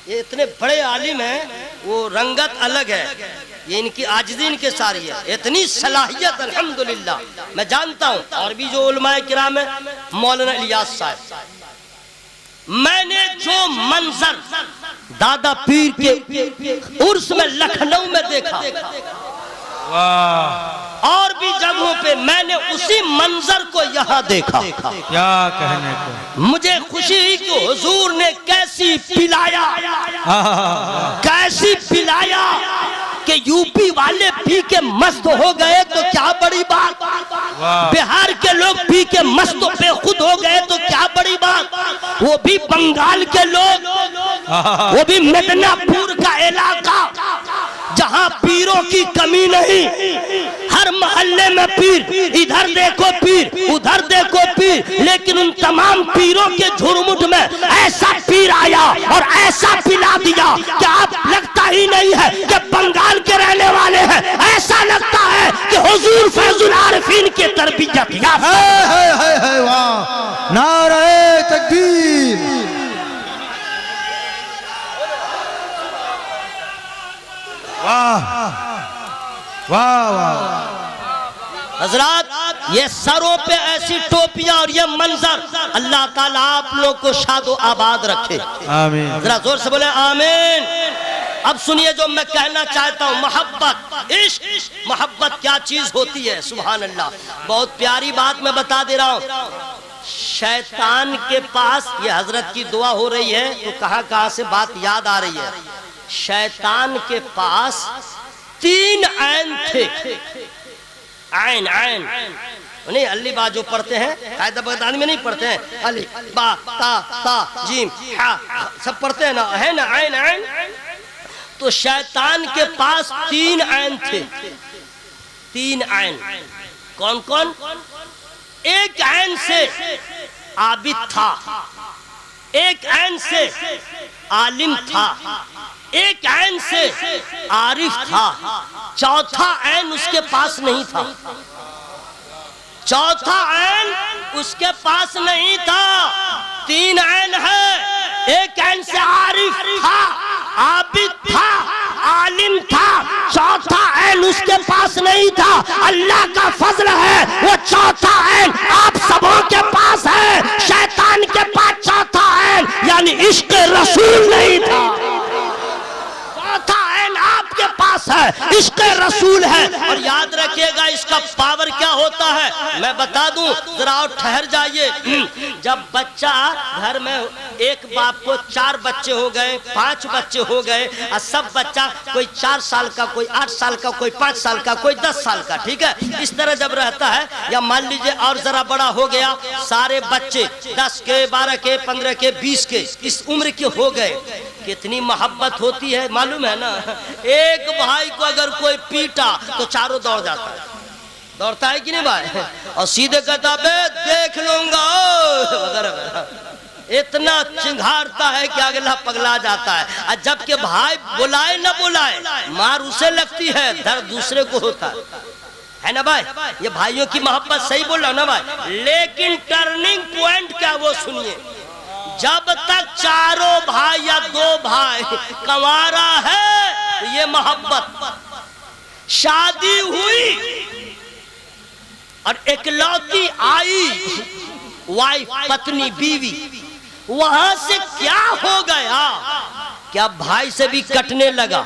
یہ اتنے بڑے عالم ہیں, وہ رنگت الگ ہے, یہ ان کی عاجزین کے ساری ہے, اتنی صلاحیت الحمدللہ میں جانتا ہوں. اور بھی جو علماء کرام ہیں, مولانا الیاس صاحب, میں نے جو منظر دادا پیر کے عرس میں لکھنؤ میں دیکھا, اور بھی جگہوں پہ میں نے اسی منظر کو یہاں دیکھا. کیا کہنے کو. مجھے خوشی ہوئی کہ حضور نے کیسی پلایا, کیسی پلایا کہ یو پی والے پی کے مست ہو گئے تو کیا بڑی بات, بہار کے لوگ پی کے مست پہ خود ہو گئے تو کیا بڑی بات, وہ بھی بنگال کے لوگ, وہ بھی مدنہ پور کا علاقہ جہاں پیروں کی کمی نہیں, ہر محلے میں پیر, ادھر دیکھو پیر ادھر دیکھو پیر, لیکن ان تمام پیروں کے جھرمٹ میں ایسا پیر آیا اور ایسا پلا دیا کہ آپ لگتا ہی نہیں ہے کہ بنگال کے رہنے والے ہیں, ایسا لگتا ہے کہ حضور فیض العارفین کی تربیت یافتہ. نعرہ تکبیر. واہ واہ واہ. حضرات یہ سروں پہ ایسی ٹوپیاں اور یہ منظر, اللہ تعالیٰ آپ لوگ کو شاد و آباد رکھے. آمین. ذرا زور سے بولے آمین. اب سنیے جو میں کہنا چاہتا ہوں, محبت, عشق, محبت کیا چیز ہوتی ہے. سبحان اللہ. بہت پیاری بات میں بتا دے رہا ہوں. شیطان کے پاس, یہ حضرت کی دعا ہو رہی ہے تو کہاں کہاں سے بات یاد آ رہی ہے. شیطان کے پاس 3 عین تھے. عین عین نہیں علی با جو پڑھتے ہیں قاعدہ بغدادی میں نہیں پڑھتے ہیں, علی با تا تا جیم ہا سب پڑھتے ہیں نا, ہے نا عین عین. تو شیطان کے پاس 3 عین تھے. 3 عین کون کون؟ ایک عین سے عابد تھا, ایک عین سے عالم تھا, ایک عین سے عارف تھا, چوتھا عین اس کے پاس نہیں تھا. چوتھا عین اس کے پاس نہیں تھا. 3 عین ہے, ایک عین سے عارف تھا, عابد تھا, عالم تھا, چوتھا عین اس کے پاس نہیں تھا. اللہ کا فضل ہے وہ چوتھا عین آپ سبوں کے پاس ہے. شیطان کے پاس چوتھا عین یعنی عشق رسول نہیں تھا. چوتھا عین آپ کے پاس ہے, عشق رسول ہے. اور یاد رکھیے گا اس کا پاور کیا ہوتا ہے میں بتا دوں, ذرا اور ٹھہر جائیے. جب بچہ گھر میں ایک باپ کو 4 بچے ہو گئے, 5 بچے ہو گئے, اور سب بچہ کوئی 4 سال کا, کوئی 8 سال کا, کوئی 5 سال کا, کوئی 10 سال کا, ٹھیک ہے, اس طرح جب رہتا ہے, یا مان لیجئے اور ذرا بڑا ہو گیا, سارے بچے 10 کے 12 کے 15 کے 20 کے اس عمر کے ہو گئے, کتنی محبت ہوتی ہے معلوم ہے نا. ایک بھائی کو اگر کوئی پیٹا تو چاروں دوڑ جاتا ہے, دوڑتا ہے کہ نہیں بھائی, اور سیدھے کہتا بے دیکھ لوں گا وغیرہ. اتنا چنگھارتا ہے کہ اگلا پگلا جاتا ہے. اور جب کہ بھائی بلائے نہ بلائے مار اسے لگتی ہے, درد دوسرے کو ہوتا ہے نا بھائی. یہ بھائیوں کی محبت صحیح بول رہا نا بھائی. لیکن ٹرننگ پوائنٹ کیا وہ سنیے, جب تک چاروں بھائی یا 2 بھائی کنوارا ہے تو یہ محبت. شادی ہوئی اور اکلوتی آئی وائف, پتنی, بیوی, وہاں سے کیا ہو گیا, کیا بھائی سے بھی کٹنے لگا,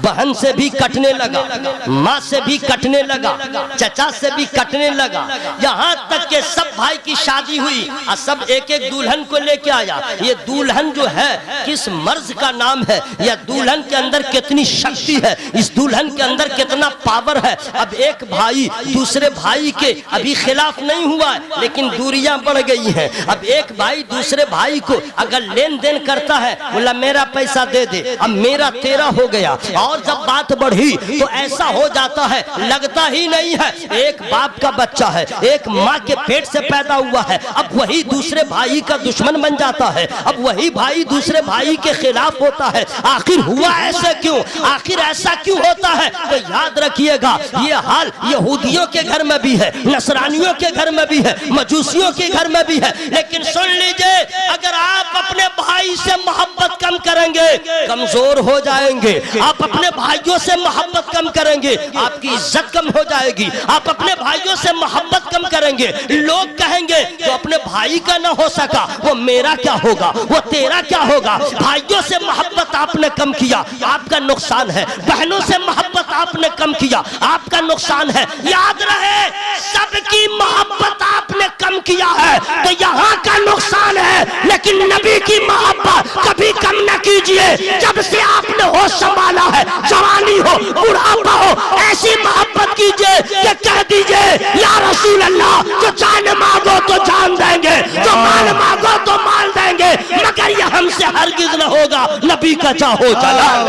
بہن سے بھی کٹنے لگا, ماں سے بھی کٹنے لگا, چچا سے بھی کٹنے لگا, یہاں تک کہ سب بھائی کی شادی ہوئی اور سب ایک ایک دولہن کو لے کے آیا. یہ دولہن جو ہے کس مرض کا نام ہے, یا دولہن کے اندر کتنی شکتی ہے, اس دولہن کے اندر کتنا پاور ہے. اب ایک بھائی دوسرے بھائی کے ابھی خلاف نہیں ہوا ہے لیکن دوریاں بڑھ گئی ہیں. اب ایک بھائی دوسرے بھائی کو اگر لین دین کرتا ہے, بولا میرا پیسہ دے دے, اب میرا تیرا ہو گیا, اور جب بات بڑھی تو ایسا ہو جاتا ہے لگتا ہی نہیں ہے ایک باپ کا بچہ ہے, ایک ماں کے پیٹ سے پیدا ہوا ہے, اب وہی دوسرے بھائی کا دشمن بن جاتا ہے, اب وہی بھائی دوسرے بھائی کے خلاف ہوتا ہے. آخر ہوا ایسے کیوں, آخر ایسا کیوں ہوتا ہے؟ تو یاد رکھیے گا یہ حال یہودیوں کے گھر میں بھی ہے, نصرانیوں کے گھر میں بھی ہے, مجوسیوں کے گھر میں بھی ہے. لیکن سن لیجئے, اگر آپ اپنے بھائی سے محبت کم کریں گے کمزور ہو جائیں گے. آپ اپنے بھائیوں سے محبت کم کریں گے آپ کی عزت کم ہو جائے گی. آپ اپنے بھائیوں سے محبت کم کریں گے, لوگ کہیں گے جو اپنے بھائی کا نہ ہو سکا وہ میرا کیا ہوگا, وہ تیرا کیا ہوگا. بھائیوں سے محبت آپ نے کم کیا, آپ کا نقصان ہے. بہنوں سے محبت آپ نے کم کیا, آپ کا نقصان ہے. یاد رہے سب کی محبت آپ نے کم کیا ہے تو یہاں کا نقصان ہے, لیکن نبی کی محبت کبھی کم نہ کیجئے. جب سے آپ نے ہوش سنبھالا ہے, جوانی ہو بڑھاپا ہو, ایسی محبت کیجئے کہ کہہ دیجئے یا رسول اللہ جو جان مانگو تو جان دیں گے, جو مال مانگو تو مال دیں گے, مگر یہ ہم سے ہرگز نہ ہوگا نبی کا چاہو جلال.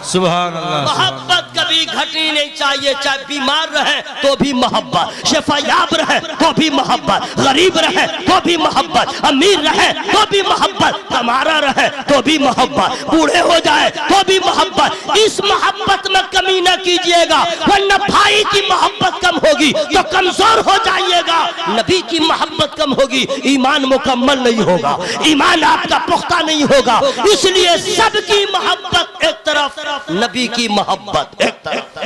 سبحان اللہ. محبت کبھی گھٹنی نہیں چاہیے, چاہے بیمار رہے تو بھی محبت, شفا یاب رہے تو بھی محبت, غریب رہے تو بھی محبت, امیر رہے تو بھی محبت, کمارا رہے تو بھی محبت, بوڑھے ہو جائے تو بھی محبت. اس محبت میں کمی نہ کیجئے گا ورنہ بھائی کی محبت کم ہوگی تو کمزور ہو جائیے گا. نبی کی محبت کم ہوگی ایمان مکمل نہیں ہوگا, ایمان آپ کا پختہ نہیں ہوگا. اس لیے سب کی محبت ایک طرف, نبی کی محبت ایک طرف.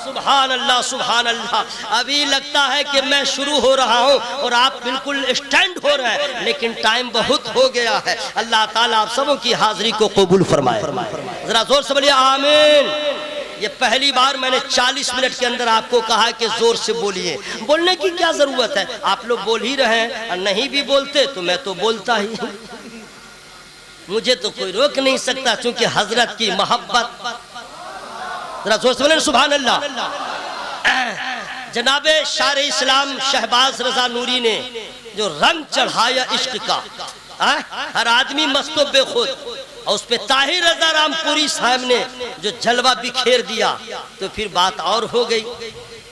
سبحان اللہ سبحان اللہ. ابھی لگتا ہے کہ میں شروع ہو رہا ہوں اور آپ بالکل اسٹینڈ ہو رہے ہیں, لیکن ٹائم بہت ہو گیا ہے. اللہ تعالیٰ آپ سبوں کی حاضری کو قبول فرمائے. ذرا زور سے بولیے آمین. یہ پہلی بار میں نے 40 منٹ کے اندر آپ کو کہا کہ زور سے بولیے. بولنے کی کیا ضرورت ہے, آپ لوگ بول ہی رہے ہیں, اور نہیں بھی بولتے تو میں تو بولتا ہی, مجھے تو کوئی روک نہیں سکتا, چونکہ حضرت کی محبت ذرا زور سے بولیں سبحان اللہ۔ جناب شار اسلام شہباز رضا نوری نے جو رنگ چڑھایا عشق کا، ہر آدمی مست و بے خود، اور اس پہ طاہر رضا رام پوری صاحب نے جو جلوہ بکھیر دیا تو پھر بات اور ہو گئی۔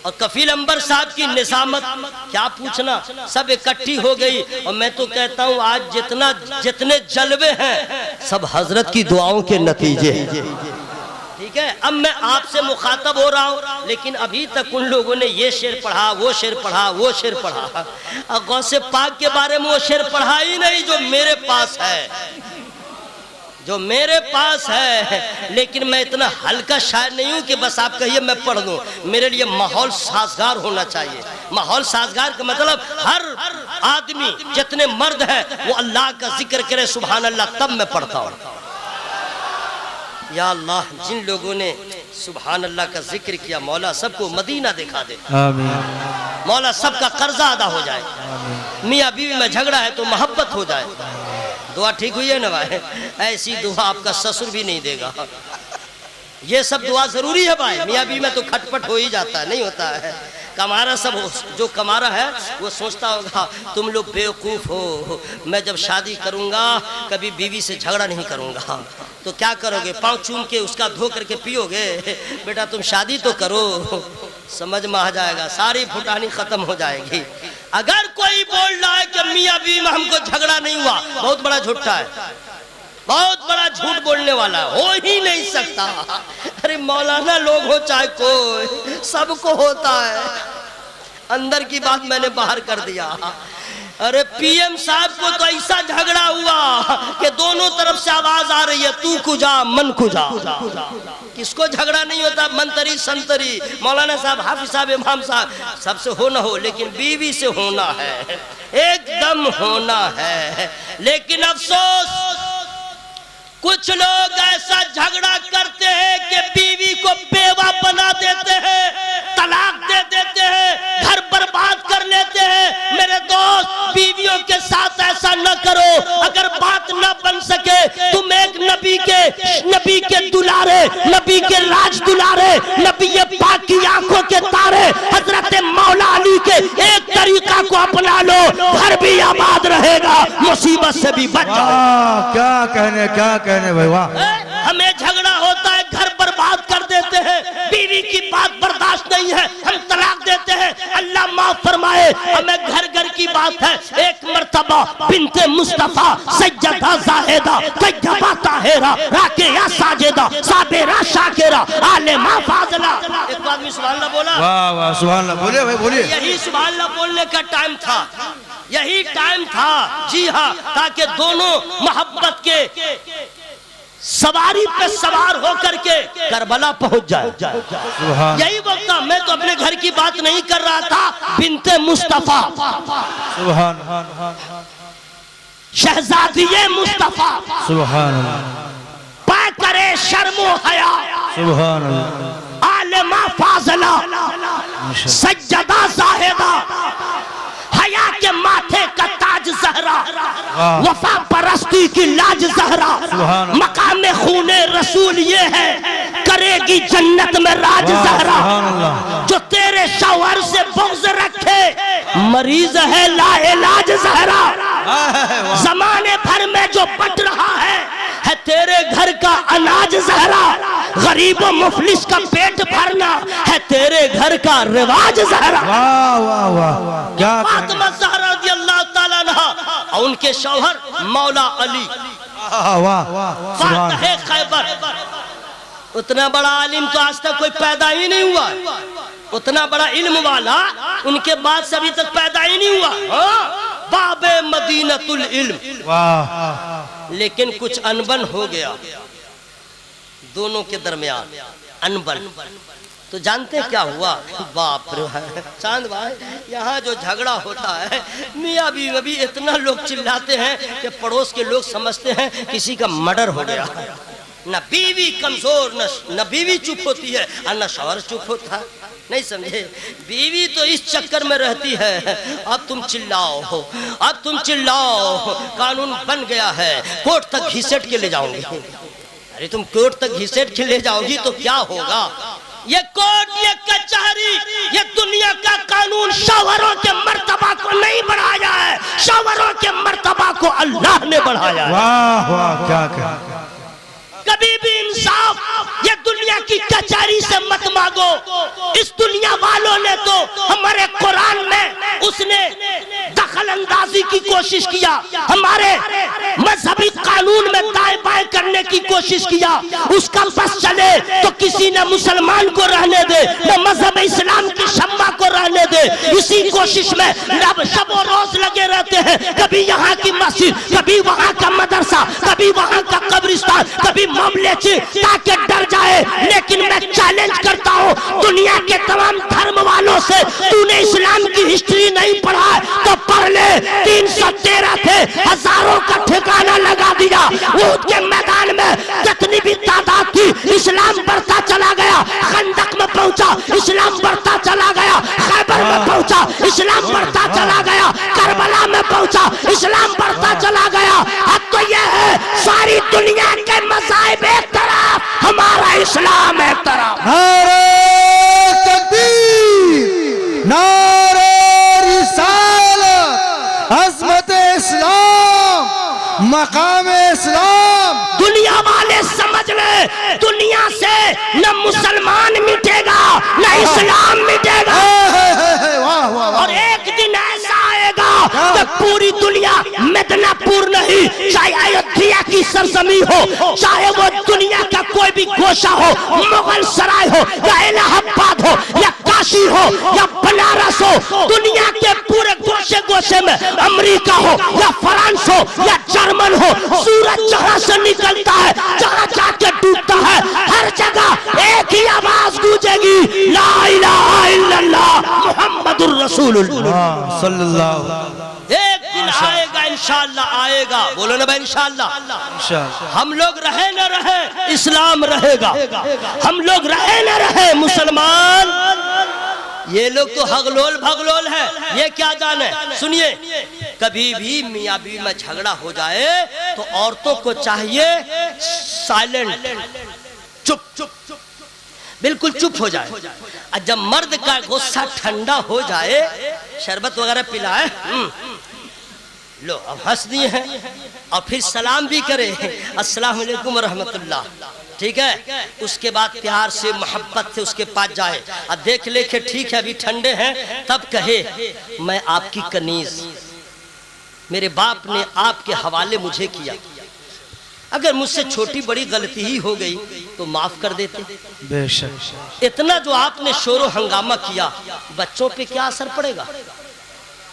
اور کفیل انبر صاحب کی نظامت کیا پوچھنا، سب اکٹھی ہو گئی۔ اور میں تو کہتا ہوں آج جتنے جلوے ہیں سب حضرت کی دعاؤں کے نتیجے ہیں، ٹھیک ہے۔ اب میں آپ سے مخاطب ہو رہا ہوں، لیکن ابھی تک ان لوگوں نے یہ شعر پڑھا، وہ شعر پڑھا، وہ شعر پڑھا، غوث پاک کے بارے میں وہ شعر پڑھا ہی نہیں جو میرے پاس ہے، جو میرے پاس ہے۔ لیکن میں اتنا ہلکا شاعر نہیں ہوں کہ بس آپ کہیے میں پڑھ دوں، میرے لیے ماحول سازگار ہونا چاہیے۔ ماحول سازگار کا مطلب ہر آدمی جتنے مرد ہیں وہ اللہ کا ذکر کرے سبحان اللہ، تب میں پڑھتا ہوں۔ یا اللہ جن لوگوں نے سبحان اللہ کا ذکر کیا، مولا سب کو مدینہ دکھا دے، آمین، مولا سب کا قرضہ ادا ہو جائے، میاں بیوی میں جھگڑا ہے تو محبت ہو جائے۔ دعا ٹھیک ہوئی ہے نا بھائی؟ ایسی دعا آپ کا سسر بھی نہیں دے گا۔ یہ سب دعا ضروری ہے بھائی، میاں بیوی میں تو کھٹ پٹ ہو ہی جاتا ہے، نہیں ہوتا ہے۔ کمارا سب جو کمارا ہے وہ سوچتا ہوگا تم لوگ بیوقوف ہو، میں جب شادی کروں گا کبھی بیوی سے جھگڑا نہیں کروں گا، تو کیا کرو گے؟ پاؤں چوم کے اس کا دھو کر کے پیو گے؟ بیٹا تم شادی تو کرو، سمجھ میں آ جائے گا، ساری پھٹانی ختم ہو جائے گی۔ اگر کوئی بول رہا ہے کہ میاں بیوی میں ہم کو جھگڑا نہیں ہوا، بہت بڑا جھوٹا ہے، بہت بڑا جھوٹ بولنے والا ہے، ہو ہی نہیں سکتا۔ ارے مولانا لوگ ہو چاہے کوئی، سب کو ہوتا ہے۔ اندر کی بات میں نے باہر کر دیا۔ ارے پی ایم صاحب کو تو ایسا جھگڑا ہوا کہ دونوں طرف سے آواز آ رہی ہے تو کجا من کجا۔ کس کو جھگڑا نہیں ہوتا؟ منتری سنتری، مولانا صاحب، حافظ صاحب، امام صاحب، سب سے ہو نہ ہو، لیکن بیوی سے ہونا ہے، ایک دم ہونا ہے۔ لیکن افسوس کچھ لوگ ایسا جھگڑا کرتے ہیں کہ بیوی کو بیوہ بنا دیتے ہیں، طلاق دے دیتے ہیں، گھر برباد کر لیتے ہیں۔ میرے دوست بیویوں کے ساتھ ایسا نہ کرو، اگر بات نہ بن سکے تم ایک نبی کے دلارے، نبی کے راج دلارے، نبی پاک کی آنکھوں کے تارے حضرت مولا علی کے ایک طریقہ کو اپنا لو، گھر بھی آباد رہے گا، مصیبت سے بھی بچ جاؤ۔ کیا کہنے بھائی، واہ۔ ہمیں جھگڑا ہوتا ہے، گھر برباد کر دیتے ہیں، بیوی کی بات برداشت نہیں ہے، ہم طلاق دیتے ہیں، اللہ معاف فرمائے۔ ہمیں گھر کی بات ہے، ایک مرتبہ بنت مصطفیٰ سجدہ زاہدہ طیبہ طاہرہ راکعہ ساجدہ صابرہ شاکرہ عالمہ فاضلہ، ایک آدمی سبحان اللہ بولا، واہ واہ سبحان اللہ، بولیے بھائی بولیے۔ یہی سبحان اللہ بولنے کا ٹائم تھا، یہی ٹائم تھا، جی ہاں، تاکہ دونوں محبت کے سواری پہ سوار ہو کر کے کربلا پہنچ جائے۔ یہی وقت تھا، میں تو اپنے گھر کی بات نہیں کر رہا تھا، بنت مصطفیٰ، شہزادی مصطفیٰ، سبحان اللہ، پا کرے شرم و حیا، سبحان اللہ، عالمہ فاضلہ، سجدہ زاہدہ، حیا کے ماتھے کا تاج زہرا، وفا پرستی کی لاج زہرا، مقام خون رسول یہ ہے، کرے گی جنت میں راج زہرا، جو تیرے شوہر سے بغض رکھے مریض ہے لا علاج زہرا، زمانے بھر میں جو بٹ رہا ہے تیرے گھر کا اناج زہرا، غریب و مفلس کا پیٹ بھرنا ہے تیرے گھر کا رواج زہرا۔ واہ واہ واہ، کیا فاطمہ زہرا رضی اللہ تعالیٰ عنہ اور ان کے شوہر مولا علی فاتح خیبر، اتنا بڑا عالم تو آج تک کوئی پیدا ہی نہیں ہوا، اتنا بڑا علم والا ان کے بعد سے ابھی تک پیدا ہی نہیں ہوا، باب مدینۃ العلم۔ لیکن کچھ انبن ہو گیا دونوں کے درمیان، انبن تو جانتے کیا ہوا؟ باپ رے چاند بھائی، یہاں جو جھگڑا ہوتا ہے میاں بیوی بھی اتنا لوگ چلاتے ہیں کہ پڑوس کے لوگ سمجھتے ہیں کسی کا مرڈر ہو گیا، نہ بیوی کمزور، نہ بیوی چپ ہوتی ہے اور نہ شوہر چپ ہوتا ہے، نہیں سمجھے؟ بیوی تو اس چکر میں رہتی ہے اب تم چلاؤ، اب تم چلاؤ، قانون بن گیا ہے، کورٹ تک گھسیٹ کے لے جاؤں گی۔ ارے تم کورٹ تک گھسیٹ کے لے جاؤ گی تو کیا ہوگا؟ یہ کوٹ، یہ کچہری، یہ دنیا کا قانون شوہروں کے مرتبہ کو نہیں بڑھایا ہے، شوہروں کے مرتبہ کو اللہ نے بڑھایا ہے۔ واہ واہ کیا کہا، کبھی بھی انصاف یہ دنیا کی کچہری سے مت مانگو۔ اس دنیا والوں نے تو ہمارے قرآن میں اس نے دخل اندازی کی کوشش کیا، ہمارے مذہبی قانون میں دائیں بائیں کرنے کی کوشش کیا۔ اس کا بس چلے تو کسی نے مسلمان کو رہنے دے، نہ مذہب اسلام کی شمع کو رہنے دے۔ اسی کوشش میں شب و روز لگے رہتے ہیں، کبھی یہاں کی مسجد، کبھی وہاں کا مدرسہ، کبھی وہاں کا قبرستان، کبھی معاملے سے تاکہ ڈر جائے۔ لیکن میں چیلنج کرتا ہوں دنیا کے تمام دھرم والوں سے، تو نے اسلام کی ہسٹری نہیں پڑھا ہے تو پڑھ لے۔ 313 تھے، ہزاروں کا ٹھکانہ لگا دیا۔ احد کے میدان میں جتنی بھی تعداد تھی اسلام بڑھتا چلا گیا، خندق میں پہنچا اسلام بڑھتا چلا گیا، خیبر میں پہنچا اسلام بڑھتا چلا گیا، کربلا میں پہنچا اسلام بڑھتا چلا گیا۔ اب تو یہ ہے ساری دنیا کے مذاہب ایک طرف، ہمارا اسلام ایک طرف۔ نعرہ تکبیر، نعرہ رسالت، عظمت اسلام، مقام اسلام۔ دنیا والے سمجھ لے دنیا سے نہ مسلمان مٹے گا نہ اسلام مٹے گا، اور ایک دن ایسا آئے گا کہ پوری دنیا مدینہ پور نہیں، چاہے ایودھیا کی سرزمین ہو، چاہے وہ دنیا کا کوئی بھی گوشہ ہو، مغل سرائے ہو یا الہ آباد ہو یا کاشی ہو یا بنارس ہو، دنیا کے پورے گوشے گوشے میں امریکہ ہو یا فرانس ہو یا جرمن ہو، سورج جہاں سے نکلتا ہے جہاں جا کے ڈوبتا ہے، ہر جگہ ایک ہی آواز گونجے گی، لا الہ الا اللہ محمد الرسول اللہ صلی اللہ علیہ وسلم۔ ایک دن آئے گا انشاءاللہ، آئے گا، بولو نا بھائی انشاءاللہ۔ ہم لوگ رہے نہ رہے اسلام رہے گا، ہم لوگ رہے نہ رہے مسلمان۔ یہ لوگ تو ہغلول بھگلول ہے، یہ کیا جانے۔ سنیے، کبھی بھی میاں بیوی میں جھگڑا ہو جائے تو عورتوں کو چاہیے سائلنٹ، چپ، بالکل چپ ہو جائے۔ اور جب مرد کا غصہ ٹھنڈا ہو جائے، شربت وغیرہ پلائے، لو اب ہنس دیے ہیں، اور پھر سلام بھی کرے، السلام علیکم ورحمت اللہ، ٹھیک ہے۔ اس کے بعد پیار سے محبت سے اس کے پاس جائے، اب دیکھ لے کہ ٹھیک ہے ابھی ٹھنڈے ہیں، تب کہے میں آپ کی کنیز، میرے باپ نے آپ کے حوالے مجھے کیا، اگر مجھ سے چھوٹی بڑی غلطی ہی ہو گئی تو معاف کر دیتے۔ بے شک اتنا جو آپ نے شور و ہنگامہ کیا، بچوں پہ کیا اثر پڑے گا،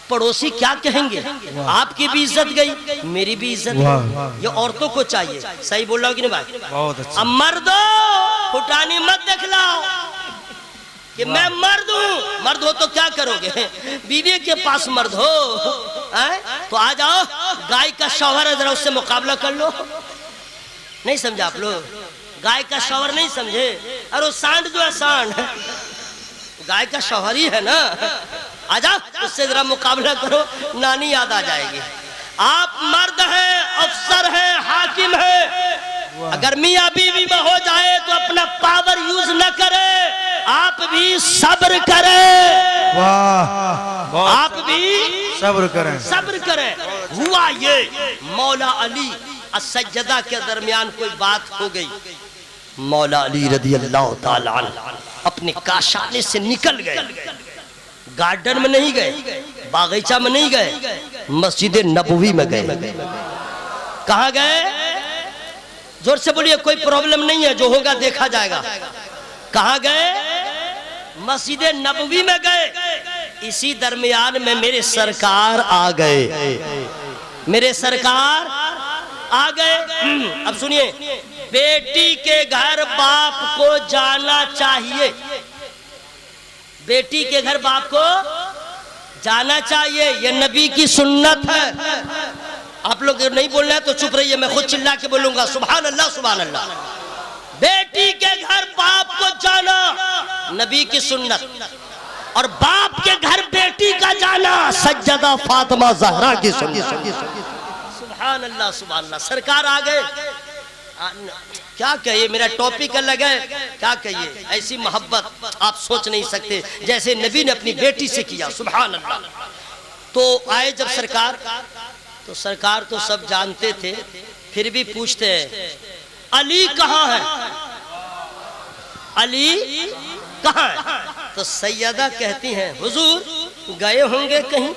پڑوسی کیا کہیں گے، آپ کی بھی عزت گئی میری بھی عزت گئی۔ یہ عورتوں کو چاہیے، صحیح بول رہا ہوں کہ نہیں بھائی؟ بہت اچھا۔ اب مردو پھٹانی مت دکھلاؤ کہ میں مرد ہوں، مرد ہو تو کیا کرو گے، بیوی کے پاس مرد ہو تو آ جاؤ، گائے کا شوہر ہے ذرا اس سے مقابلہ کر لو۔ نہیں سمجھا آپ لوگ، گائے کا شوہر نہیں سمجھے، اور وہ سانڈ جو ہے سانڈ گائے کا شوہر ہی ہے نا، آجا اس سے ذرا مقابلہ کرو، نانی یاد آ جائے گی۔ آپ مرد ہیں، افسر ہیں، حاکم ہیں، اگر میاں بیوی میں ہو جائے تو اپنا پاور یوز نہ کرے، آپ بھی صبر کریں، آپ بھی صبر کریں، صبر کریں۔ ہوا یہ مولا علی السجدہ کے درمیان کوئی بات ہو گئی، مولا علی رضی اللہ تعالیٰ عنہ اپنے کاشانے سے نکل گئے، گارڈن میں نہیں گئے، باغیچہ میں نہیں گئے، مسجد نبوی میں گئے۔ کہاں گئے؟ زور سے بولیے، کوئی پرابلم نہیں ہے، جو ہوگا دیکھا جائے گا۔ کہاں گئے؟ مسجد نبوی میں گئے۔ اسی درمیان میں میرے سرکار آ گئے، میرے سرکار آ گئے۔ اب سنیے، بیٹی کے گھر باپ کو جانا چاہیے، بیٹی کے گھر باپ کو جانا چاہیے، یہ نبی کی سنت ہے۔ آپ لوگ نہیں بولنا ہے تو چپ رہیے، میں خود چلا کے بولوں گا، سبحان اللہ سبحان اللہ۔ بیٹی کے گھر باپ کو جانا نبی کی سنت، اور باپ کے گھر بیٹی کا جانا سجدہ فاطمہ زہرا کی سنت۔ سبحان اللہ سبحان اللہ۔ سرکار آ گئے، کیا کہیے، میرا ٹاپک الگ ہے، کیا کہیے، ایسی محبت آپ سوچ نہیں سکتے جیسے نبی نے اپنی بیٹی سے کیا، سبحان اللہ۔ تو آئے جب سرکار، تو سرکار تو سب جانتے تھے، پھر بھی پوچھتے ہیں علی کہاں ہے، علی کہاں ہے؟ تو سیدہ کہتی ہیں حضور گئے ہوں گے کہیں،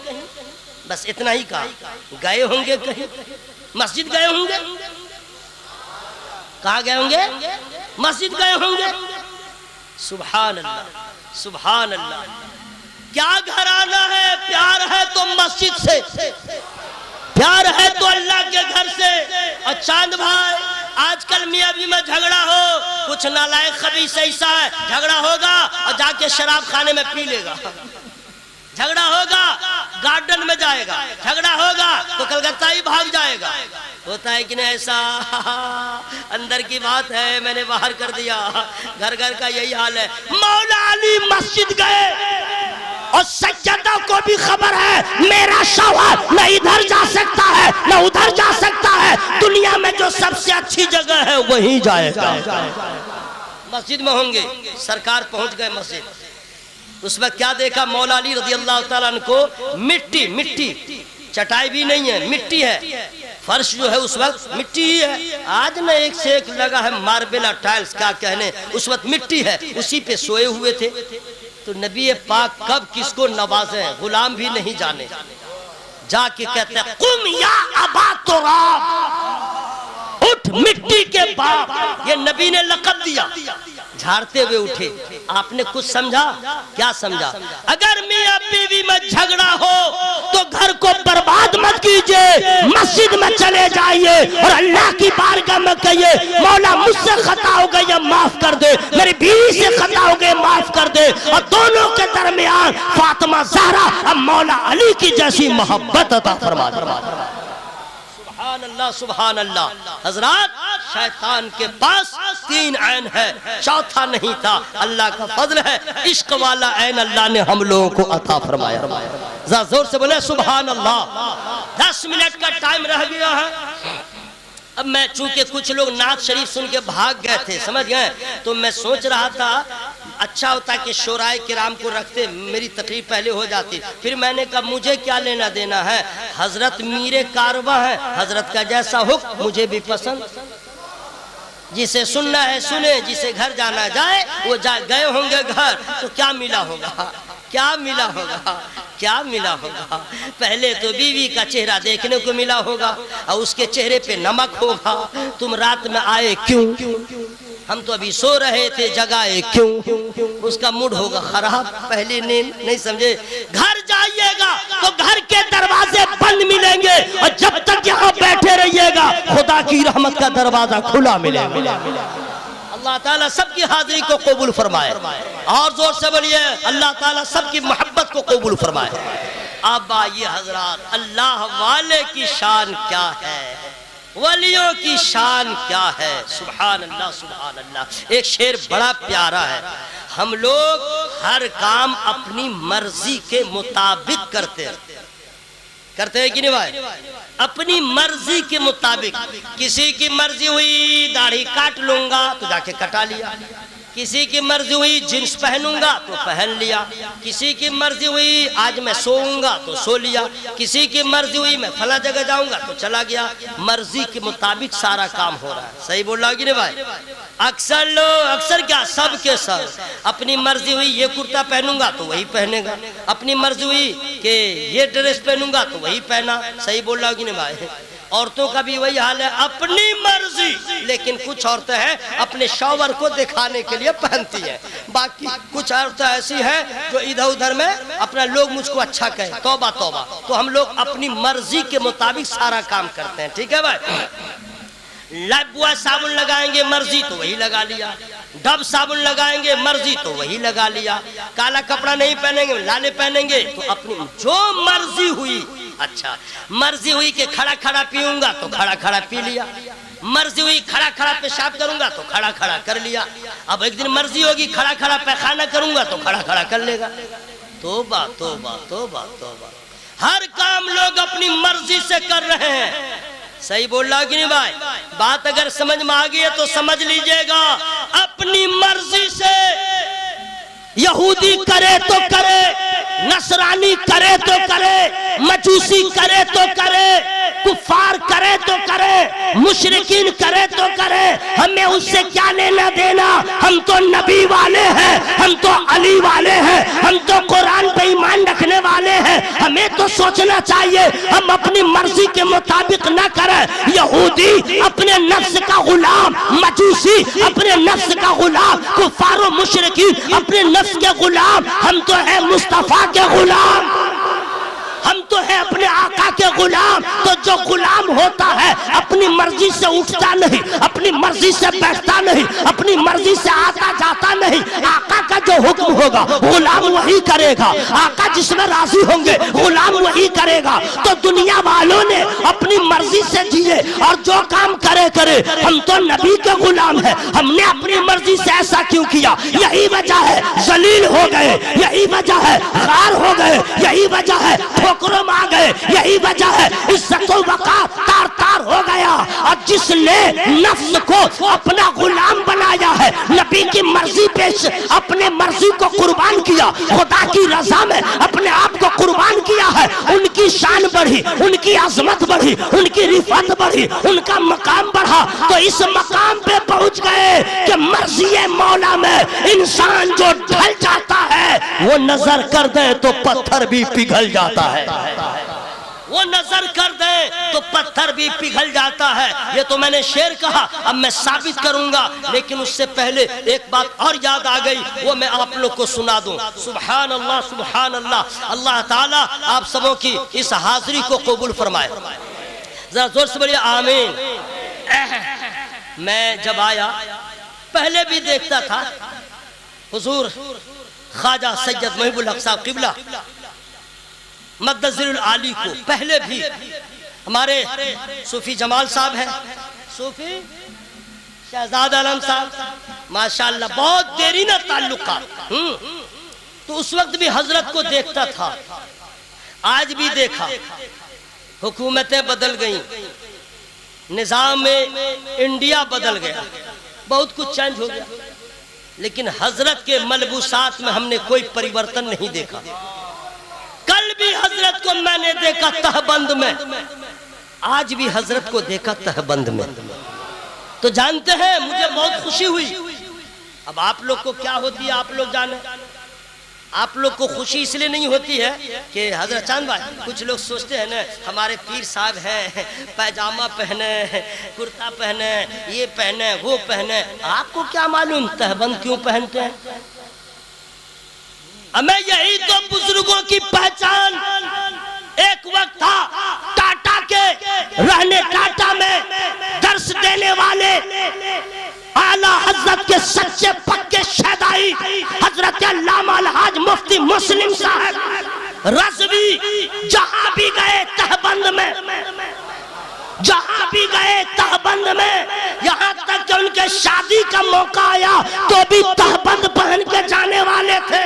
بس اتنا ہی کہا، گئے ہوں گے کہیں، مسجد گئے ہوں گے، کہاں گئے ہوں گے، مسجد گئے ہوں گے۔ سبحان اللہ سبحان اللہ، کیا گھرانہ ہے، پیار ہے تو مسجد سے، پیار ہے تو اللہ کے گھر سے۔ اور چاند بھائی آج کل میاں بیوی میں جھگڑا ہو، کچھ نالائق خبیث ایسا ہے، جھگڑا ہوگا اور جا کے شراب خانے میں پی لے گا، جھگڑا ہوگا گارڈن میں جائے گا، جھگڑا ہوگا تو کلکتہ ہی بھاگ جائے گا، ہوتا ہے کہ نہیں ایسا؟ اندر کی بات ہے، میں نے باہر کر دیا، گھر گھر کا یہی حال ہے۔ مولا علی مسجد گئے اور سجدہ کو بھی خبر ہے میرا شوہر نہ ادھر جا سکتا ہے نہ ادھر جا سکتا ہے، دنیا میں جو سب سے اچھی جگہ ہے وہیں جائے گا، مسجد میں ہوں گے۔ سرکار پہنچ گئے مسجد، اس وقت کیا دیکھا مولا علی رضی اللہ تعالیٰ عنہ کو، مٹی، چٹائی بھی نہیں ہے، مٹی ہے، فرش جو ہے اس وقت مٹی ہی ہے، آج نہ ایک سے ایک لگا ہے ماربل اور ٹائلز، کیا کہنے، اس وقت مٹی ہے، اسی پہ سوئے ہوئے تھے۔ تو نبی پاک کب کس کو نوازیں غلام بھی نہیں جانے، جا کے کہتے ہیں قم یا ابا تراب، اٹھ مٹی کے باپ، یہ نبی نے لقب دیا۔ جھاڑتے ہوئے اٹھے، آپ نے کچھ سمجھا؟ کیا سمجھا؟ اگر میاں بیوی میں جھگڑا ہو تو گھر کو برباد مت کیجئے، مسجد میں چلے جائیے اور اللہ کی بارگاہ میں کہیے مولا مجھ سے خطا ہو گئی معاف کر دے، میری بیوی سے خطا ہو گئی معاف کر دے، اور دونوں کے درمیان فاطمہ زہرا اب مولا علی کی جیسی محبت عطا فرما دے۔ سبحان اللہ سبحان اللہ۔ حضرات شیطان کے پاس 3 عین ہے، چوتھا نہیں تھا، اللہ کا فضل ہے، عشق والا عین اللہ نے ہم لوگوں کو عطا فرمایا۔ ذرا زور سے بولے سبحان اللہ۔ 10 منٹ کا ٹائم رہ گیا ہے، اب میں چونکہ کچھ لوگ نعت شریف سن کے بھاگ گئے تھے، سمجھ گئے، تو میں سوچ رہا تھا اچھا ہوتا کہ شورائے کرام کو رکھتے، میری تقریر پہلے ہو جاتی، پھر میں نے کہا مجھے کیا لینا دینا ہے، حضرت میرے کارواں ہے، حضرت کا جیسا حکم مجھے بھی پسند، جسے سننا ہے سنے، جسے گھر جانا جائے وہ گئے ہوں گے گھر، تو کیا ملا ہوگا، کیا ملا ہوگا، کیا ملا ہوگا؟ پہلے تو بیوی کا چہرہ دیکھنے کو ملا ہوگا اور اس کے چہرے پہ نمک ہوگا، تم رات میں آئے کیوں، ہم تو ابھی سو رہے تھے جگائے کیوں، اس کا موڈ ہوگا خراب، پہلی نیند نہیں سمجھے۔ گھر جائیے گا تو گھر کے دروازے بند ملیں گے اور جب تک یہاں بیٹھے رہیے گا خدا کی رحمت کا دروازہ کھلا ملے گا۔ اللہ تعالیٰ سب کی حاضری کو قبول فرمائے، اور زور سے بولیے اللہ تعالیٰ سب کی محبت کو قبول فرمائے۔ اب آئیے حضرات، اللہ والے کی شان کیا ہے، ولیوں کی شان کیا ہے، سبحان اللہ سبحان اللہ۔ ایک شعر بڑا پیارا ہے، ہم لوگ ہر کام اپنی مرضی کے مطابق کرتے ہیں کہ نہیں بھائی، اپنی مرضی کے مطابق۔ کسی کی مرضی ہوئی داڑھی کاٹ لوں گا تو جا کے کٹا لیا، کسی کی مرضی ہوئی جنس پہنوں گا تو پہن لیا، کسی کی مرضی ہوئی آج میں سوؤں گا تو سو لیا، کسی کی مرضی ہوئی میں فلاں جگہ جاؤں گا تو چلا گیا، مرضی کے مطابق سارا کام ہو رہا ہے، صحیح بول رہا کہ نہیں بھائی؟ اکثر لوگ، اکثر کیا سب کے سب، اپنی مرضی ہوئی یہ کرتا پہنوں گا تو وہی پہنے گا، اپنی مرضی ہوئی کہ یہ ڈریس پہنوں گا تو وہی پہنا، صحیح بول رہا کہ نہیں بھائی؟ عورتوں کا بھی وہی حال ہے، اپنی مرضی، لیکن کچھ عورتیں ہیں اپنے شوہر کو دکھانے کے لیے پہنتی ہیں، باقی کچھ عورتیں ایسی ہیں جو ادھر ادھر میں اپنا لوگ مجھ کو اچھا کہیں، توبہ توبہ۔ تو ہم لوگ اپنی مرضی کے مطابق سارا کام کرتے ہیں، ٹھیک ہے بھائی؟ لائف بوائے صابن لگائیں گے مرضی تو وہی لگا لیا، ڈب صابن لگائیں گے مرضی تو وہی لگا لیا، کالا کپڑا نہیں پہنیں گے لالے پہنیں گے تو اپنی جو مرضی ہوئی، اچھا مرضی ہوئی کہ کھڑا کھڑا پیوں گا تو کھڑا کھڑا پی لیا، مرضی ہوئی کھڑا کھڑا پیشاب کروں گا تو کھڑا کھڑا کر لیا، اب ایک دن مرضی ہوگی کھڑا کھڑا پیخانہ کروں گا تو کھڑا کھڑا کر لے گا۔ توبہ توبہ توبہ توبہ، ہر کام لوگ اپنی مرضی سے کر رہے ہیں، صحیح بول رہا کہ نہیں بھائی؟ بات اگر سمجھ میں آ گئی ہے تو سمجھ لیجئے گا، اپنی مرضی سے یہودی کرے تو کرے، نصرانی کرے تو کرے، مجوسی کرے تو کرے، کفار کرے تو کرے، مشرکین کرے تو کرے، ہمیں اس سے کیا لینا دینا؟ ہم تو نبی والے ہیں، ہم تو علی والے ہیں، ہم تو قرآن پہ ایمان رکھنے والے ہیں۔ ہمیں تو سوچنا چاہیے ہم اپنی مرضی کے مطابق نہ کریں۔ یہودی اپنے نفس کا غلام، مجوسی اپنے نفس کا غلام، کفار و مشرکین اپنے نفس کے غلام، ہم تو ہیں مصطفیٰ کے غلام، ہم تو ہیں اپنے آقا کے غلام۔ تو جو غلام ہوتا ہے اپنی مرضی سے اٹھتا نہیں، اپنی مرضی سے بیٹھتا نہیں، اپنی مرضی سے آتا جاتا نہیں، آقا کا جو حکم ہوگا غلام وہی کرے گا، آقا جس میں راضی ہوں گے غلام وہی کرے گا۔ تو دنیا والوں نے اپنی مرضی سے جیے اور جو کام کرے، ہم تو نبی کے غلام ہیں، ہم نے اپنی مرضی سے ایسا کیوں کیا؟ یہی وجہ ہے ذلیل ہو گئے، یہی وجہ ہے غار ہو گئے، یہی وجہ ہے ٹھوکروں میں آ گئے، یہی وجہ ہے عزت و وقار تار تار ہو گیا۔ اور جس نے نفس کو اپنا غلام بنایا ہے، نبی کی مرضی پہ اپنے مرضی کو قربان کیا، خدا کی رضا میں اپنے آپ کو قربان کیا ہے، ان کی شان بڑھی، ان کی عظمت بڑھی، ان کی رفعت بڑھی، ان کا مقام بڑھا۔ تو اس مقام پہ پہنچ گئے کہ مرضی مولا میں انسان جو ڈھل جاتا ہے وہ نظر کر دے تو پتھر بھی پگھل جاتا ہے، وہ نظر کر دے تو پتھر بھی پگھل جاتا ہے۔ یہ تو میں نے شعر کہا، اب میں ثابت کروں گا، لیکن اس سے پہلے ایک بات اور یاد آ گئی، وہ میں آپ لوگ کو سنا دوں۔ سبحان اللہ سبحان اللہ، اللہ تعالیٰ آپ سبوں کی اس حاضری کو قبول فرمائے، ذرا زور سے بولیے آمین۔ میں جب آیا پہلے بھی دیکھتا تھا حضور خواجہ سید محب الحق صاحب قبلہ مقدس العالی کو، پہلے بھی ہمارے صوفی جمال صاحب ہیں، صوفی شہزاد عالم صاحب، ماشاءاللہ بہت دیرینہ تعلقات، تو اس وقت بھی حضرت کو دیکھتا تھا، آج بھی دیکھا۔ حکومتیں بدل گئیں، نظام انڈیا بدل گیا، بہت کچھ چینج ہو گیا، لیکن حضرت کے ملبوسات میں ہم نے کوئی پریورتن نہیں دیکھا۔ کل بھی حضرت کو میں نے دیکھا تہبند میں، آج بھی حضرت کو دیکھا تہبند میں، تو جانتے ہیں مجھے بہت خوشی ہوئی۔ اب آپ لوگ کو کیا ہوتی ہے آپ لوگ جانے، آپ لوگ کو خوشی اس لیے نہیں ہوتی ہے کہ حضرت چاند بھائی، کچھ لوگ سوچتے ہیں نا ہمارے پیر صاحب ہیں، پیجامہ پہنے، کرتا پہنے، یہ پہنے وہ پہنے، آپ کو کیا معلوم تہبند کیوں پہنتے ہیں؟ ہمیں یہی تو بزرگوں کی پہچان۔ ایک وقت تھا ٹاٹا کے رہنے ٹاٹا میں درس دینے والے اعلیٰ حضرت کے سچے پکے شیدائی حضرت علامہ الحاج مفتی مسلم صاحب رضوی، جہاں بھی گئے تہبند میں، جہاں بھی گئے تہبند میں، یہاں تک کہ ان کے شادی کا موقع آیا تو بھی تہبند پہن کے جانے والے تھے۔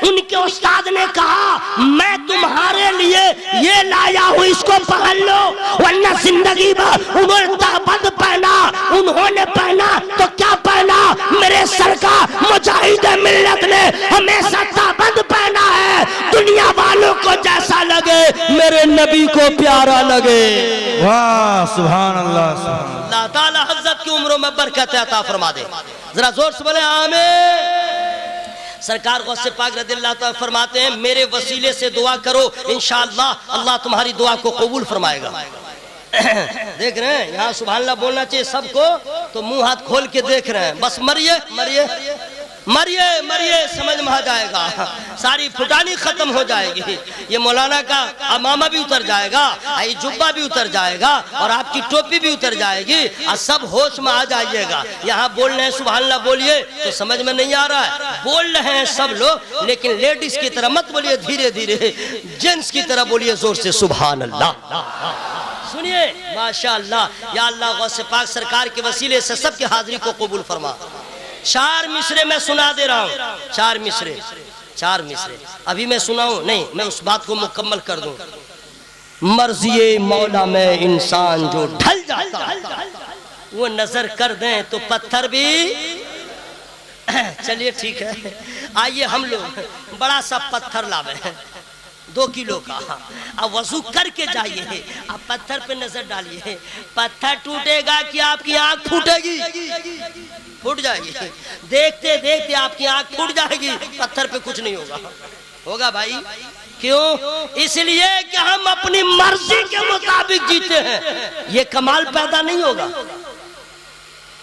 ان کے استاد نے کہا میں تمہارے لیے یہ لایا ہوں، اس کو پہن لو، ورنہ زندگی میں انہوں نے تہبند پہنا، انہوں نے پہنا تو کیا پہنا؟ میرے سرکار مجاہد ملت نے ہمیشہ تہبند پہنا ہے، دنیا والوں کو جیسا لگے میرے نبی کو پیارا لگے۔ واہ سبحان اللہ سبحان اللہ۔ اللہ تعالیٰ حضرت کی عمروں میں برکت عطا فرما دے، ذرا زور سے بولے آمین۔ سرکار غوث پاک رضی اللہ تعالیٰ فرماتے ہیں میرے وسیلے سے دعا کرو انشاءاللہ اللہ تمہاری دعا کو قبول فرمائے گا۔ دیکھ رہے ہیں یہاں سبحان اللہ بولنا چاہیے سب کو، تو منہ ہاتھ کھول کے دیکھ رہے ہیں، بس مریے مریے مریے مریے، سمجھ میں آ جائے گا، ساری پھٹانی ختم ہو جائے گی، یہ مولانا کا امامہ بھی اتر جائے گا، یہ جبہ بھی اتر جائے گا، اور آپ کی ٹوپی بھی اتر جائے گی، اور سب ہوش میں آ جائیے گا۔ یہاں بول رہے ہیں سبحان اللہ بولیے تو سمجھ میں نہیں آ رہا ہے، بول رہے ہیں سب لوگ، لیکن لیڈیز کی طرح مت بولیے، دھیرے دھیرے جنس کی طرح بولیے زور سے سبحان اللہ۔ سنیے ماشاءاللہ، یا اللہ غوث پاک سرکار کے وسیلے سے سب کی حاضری کو قبول فرما۔ چار مصرے میں سنا دے رہا ہوں، چار مصرے ابھی میں سناؤں نہیں، میں اس بات کو مکمل کر دوں۔ مرضی مولا میں انسان جو ڈھل جاتا ہے، وہ نظر کر دیں تو پتھر بھی چلیے ٹھیک ہے، آئیے ہم لوگ بڑا سا پتھر لاوے ہیں 2 کلو کا، اب وضو کر کے جائیے، اب پتھر پہ نظر ڈالیے، پتھر ٹوٹے گا کہ آپ کی آنکھ پھوٹے گی؟ پھوٹ جائے گی، دیکھتے دیکھتے آپ کی آنکھ پھوٹ جائے گی، پتھر پہ کچھ نہیں ہوگا، ہوگا بھائی؟ کیوں؟ اس لیے کہ ہم اپنی مرضی کے مطابق جیتے ہیں، یہ کمال پیدا نہیں ہوگا،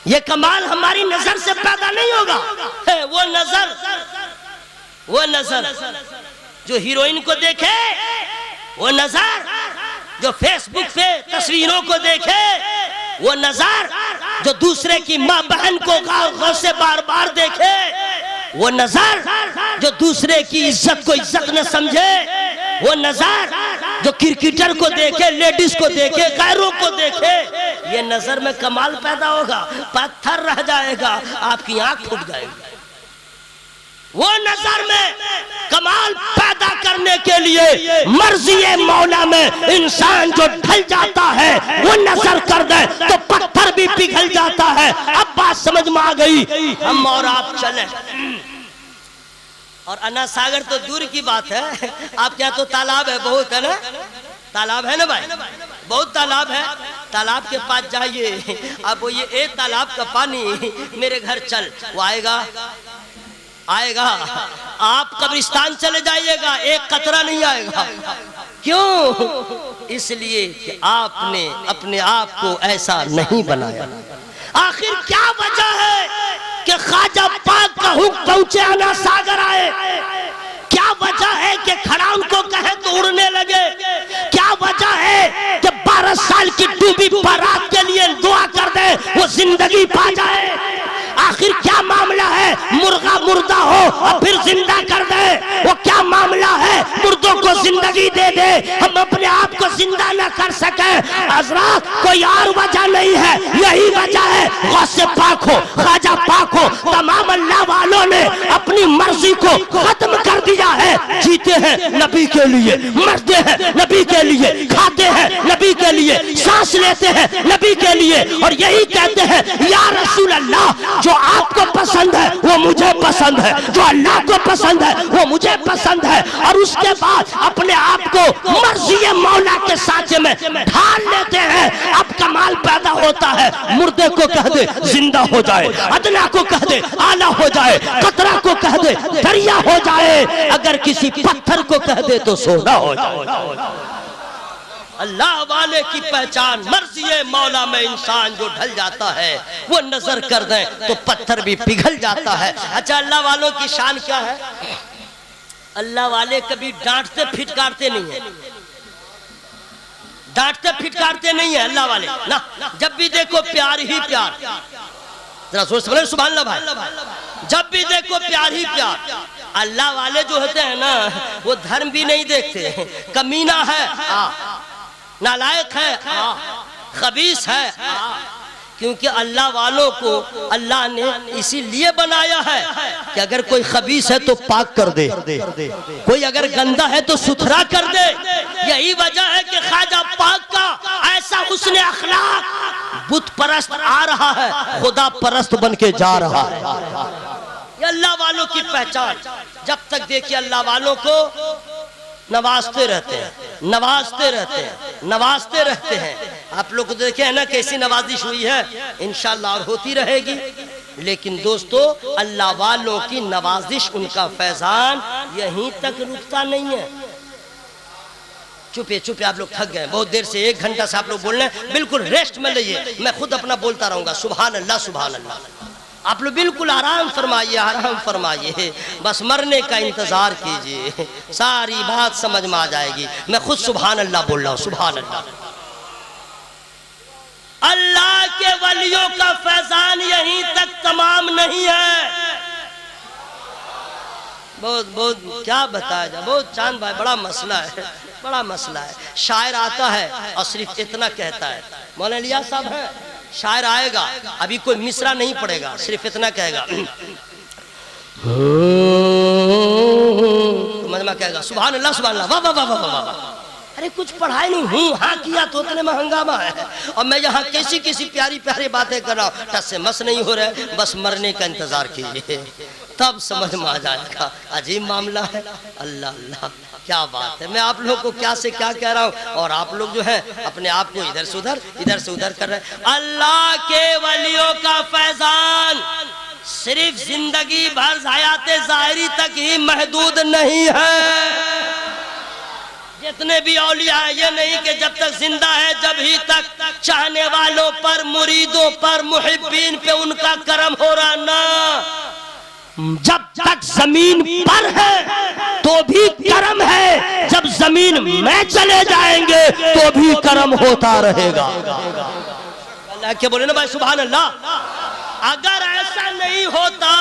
یہ کمال ہماری نظر سے پیدا نہیں ہوگا، وہ نظر جو ہیروئن کو دیکھے، وہ نظر جو فیس بک پہ تصویروں کو دیکھے، وہ نظر جو دوسرے کی ماں بہن کو غور سے بار بار دیکھے، وہ نظر جو دوسرے کی عزت کو عزت نہ سمجھے، وہ نظر جو کرکٹر کو دیکھے، لیڈیز کو دیکھے، غیروں کو دیکھے، یہ نظر میں کمال پیدا ہوگا، پتھر رہ جائے گا، آپ کی آنکھ پھٹ جائے گی۔ وہ نظر میں کمال پیدا کرنے کے لیے مرضی مولا میں انسان جو ڈھل جاتا ہے، وہ نظر کر دے تو پتھر بھی پگھل جاتا ہے۔ اب بات سمجھ میں آ گئی، ہم اور آپ چلیں۔ اور انا ساگر تو دور کی بات ہے، آپ کے یہاں تو تالاب ہے، بہت ہے نا، تالاب ہے نا بھائی، بہت تالاب ہے، تالاب کے پاس جائیے، اب وہ یہ ایک تالاب کا پانی میرے گھر چل، وہ آئے گا، آپ قبرستان چلے جائیے گا، ایک قطرہ نہیں آئے گا۔ کیوں؟ اس لیے کہ آپ نے اپنے آپ کو ایسا نہیں بنایا۔ آخر کیا وجہ ہے کہ خواجہ پاک کا حکم پہنچے انا ساگر آئے؟ کیا وجہ ہے کہ کھڑان کو کہے تو اڑنے لگے؟ کیا وجہ ہے کہ 12 سال کی ڈوبی بارات کے لیے دعا کر دے وہ زندگی پا جائے؟ آخر کیا معاملہ ہے؟ مرغا مردہ ہو اور پھر زندہ کر دے، وہ کیا معاملہ ہے؟ مردوں کو زندگی دے دے، ہم اپنے آپ کو زندہ نہ کر سکیں۔ حضرات کوئی اور وجہ نہیں ہے، یہی وجہ ہے غوث پاک ہو، خواجہ پاک ہو، تمام اللہ والوں نے اپنی مرضی کو ختم کر دیا ہے۔ جیتے ہیں نبی کے لیے، مرتے ہیں نبی کے لیے، کھاتے ہیں نبی کے لیے، سانس لیتے ہیں نبی کے لیے، اور یہی کہتے ہیں یا رسول اللہ، جو آپ کو پسند ہے وہ مجھے پسند ہے، جو اللہ کو پسند ہے وہ مجھے پسند ہے، اور اس کے بعد اپنے آپ کو مرضی مولا کے سانچے میں ڈھال لیتے ہیں۔ اب کمال پیدا ہوتا ہے، مردے کو کہہ دے زندہ ہو جائے، ادنا کو کہہ دے آلہ ہو جائے، قطرہ کو کہہ دے دریا ہو جائے، اگر کسی پتھر کو کہہ دے تو سونا ہو جائے۔ اللہ والے کی پہچان مرضی مولا میں انسان جو ڈھل جاتا ہے، وہ نظر کر دیں تو پتھر بھی پگھل جاتا ہے۔ اچھا، اللہ والوں کی شان کیا ہے؟ اللہ والے کبھی ڈانٹتے پھٹکارتے نہیں ہیں، ڈانٹتے پھٹکارتے نہیں ہیں اللہ والے نا، جب بھی دیکھو پیار ہی پیار۔ ذرا زور سے بولیں سبحان اللہ بھائی، جب بھی دیکھو پیار ہی پیار۔ اللہ والے جو ہوتے ہیں نا، وہ دھرم بھی نہیں دیکھتے، کمینہ ہے نالائق ہے، خبیث ہے، کیونکہ اللہ والوں کو اللہ نے اسی لیے بنایا ہے کہ اگر کوئی خبیث ہے تو پاک کر دے، کوئی اگر گندا ہے تو ستھرا کر دے۔ یہی وجہ ہے کہ خواجہ پاک کا ایسا حسن اخلاق، بت پرست آ رہا ہے، خدا پرست بن کے جا رہا ہے۔ یہ اللہ والوں کی پہچان، جب تک دیکھیے اللہ والوں کو نوازتے رہتے ہیں، نوازتے رہتے ہیں، نوازتے رہتے ہیں۔ آپ لوگ دیکھیں ہے نا کیسی نوازش ہوئی ہے، انشاءاللہ اور ہوتی رہے گی۔ لیکن دوستو، اللہ والوں کی نوازش، ان کا فیضان یہیں تک رکتا نہیں ہے۔ چپے چپے آپ لوگ تھک گئے، بہت دیر سے 1 گھنٹہ سے آپ لوگ بول رہے ہیں، بالکل ریسٹ میں لئیے، میں خود اپنا بولتا رہوں گا سبحان اللہ سبحان اللہ۔ آپ لوگ بالکل آرام فرمائیے، آرام فرمائیے، بس مرنے کا انتظار کیجئے، ساری بات سمجھ میں آ جائے گی۔ میں خود سبحان اللہ بول رہا ہوں، سبحان اللہ۔ اللہ کے ولیوں کا فیضان یہیں تک تمام نہیں ہے۔ بہت کیا بتایا جائے، بہت چاند بھائی، بڑا مسئلہ ہے، بڑا مسئلہ ہے۔ شاعر آتا ہے اور صرف اتنا کہتا ہے، مولانا الیاس صاحب ہے، شاعر آئے گا، ابھی کوئی مصرع نہیں پڑھے گا، صرف اتنا کہے گا، مجمع کہے گا سبحان اللہ سبحان اللہ، واہ واہ واہ واہ واہ، ارے کچھ پڑھائی نہیں ہوں ہاں کیا تو اتنے میں ہنگامہ ہے، اور میں یہاں کسی پیاری پیاری باتیں کر رہا ہوں، ٹس سے مس نہیں ہو رہے، بس مرنے کا انتظار کیجئے تب سمجھ میں آ جائے گا۔ عجیب معاملہ ہے، اللہ اللہ کیا بات ہے۔ میں آپ لوگوں کو کیا سے کیا کہہ رہا ہوں، اور آپ لوگ جو ہے اپنے آپ کو ادھر سے ادھر کر رہے ہیں۔ اللہ کے ولیوں کا فیضان صرف زندگی بھر حیات ظاہری تک ہی محدود نہیں ہے۔ جتنے بھی اولیاء ہیں یہ نہیں کہ جب تک زندہ ہے جب ہی تک چاہنے والوں پر، مریدوں پر، محبین پہ ان کا کرم ہو رہا، نہ، جب تک زمین پر ہے تو بھی کرم ہے، جب زمین میں چلے جائیں گے تو بھی کرم ہوتا رہے گا۔ اللہ کے بولے نا بھائی سبحان اللہ۔ اگر ایسا نہیں ہوتا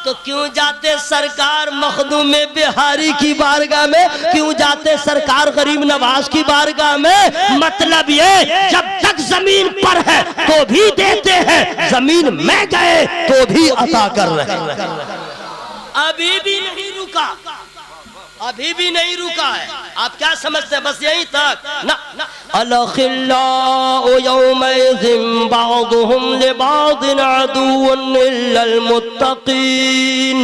تو کیوں جاتے سرکار مخدوم بہاری کی بارگاہ میں، کیوں جاتے سرکار غریب نواز کی بارگاہ میں؟ مطلب یہ جب تک زمین پر ہے تو بھی دیتے ہیں، زمین میں گئے تو بھی عطا کر رہے ہیں۔ ابھی بھی نہیں رکا، ابھی بھی نہیں رکا ہے۔ آپ کیا سمجھتے ہیں بس یہیں تک؟ نہ، الْأَخِلَّاءُ يَوْمَئِذٍ بَعْضُهُمْ لِبَعْضٍ عَدُوٌّ إِلَّا الْمُتَّقِينَ،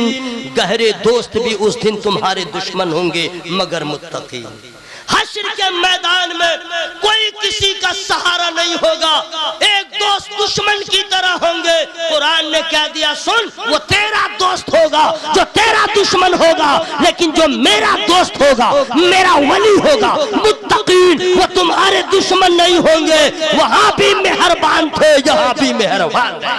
گہرے دوست بھی اس دن تمہارے دشمن ہوں گے مگر متقین۔ حشر کے میدان میں کوئی کسی کا سہارا نہیں ہوگا، ایک دوست دشمن کی طرح ہوں گے۔ قرآن نے کہہ دیا سن، وہ تیرا دوست ہوگا جو تیرا دشمن ہوگا، لیکن جو میرا دوست ہوگا، میرا ولی ہوگا، متقین، وہ تمہارے دشمن نہیں ہوں گے۔ وہاں بھی مہربان تھے، یہاں بھی مہربان تھے۔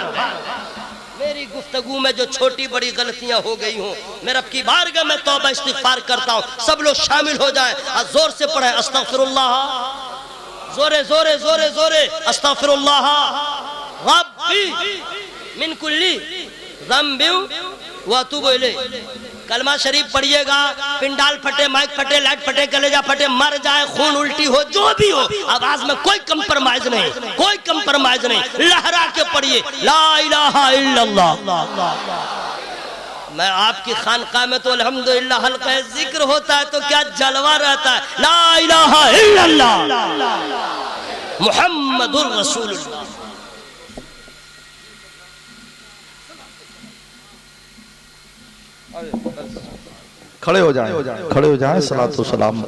میری گفتگو میں جو چھوٹی بڑی غلطیاں ہو گئی ہوں، میں رب کی بارگاہ میں توبہ استغفار کرتا ہوں، سب لوگ شامل ہو جائیں، زور سے پڑھیں استغفراللہ، زورے زورے زورے زورے، استغفراللہ ربی من کلی ذنب واتوب الیہ۔ کلمہ شریف پڑھیے گا، پنڈال پھٹے، مائک پھٹے، لائٹ پھٹے، کلیجہ پھٹے، مر جائے، خون الٹی ہو، جو بھی ہو، آواز میں کوئی کمپرمائز نہیں، کوئی کمپرمائز نہیں، لہرا کے پڑھیے لا الہ الا اللہ۔ میں آپ کی خانقاہ میں تو الحمدللہ حلقہ ذکر ہوتا ہے تو کیا جلوہ رہتا ہے، لا الہ الا اللہ محمد الرسول اللہ۔ کھڑے ہو جائیں، کھڑے ہو جائیں، صلاۃ و سلام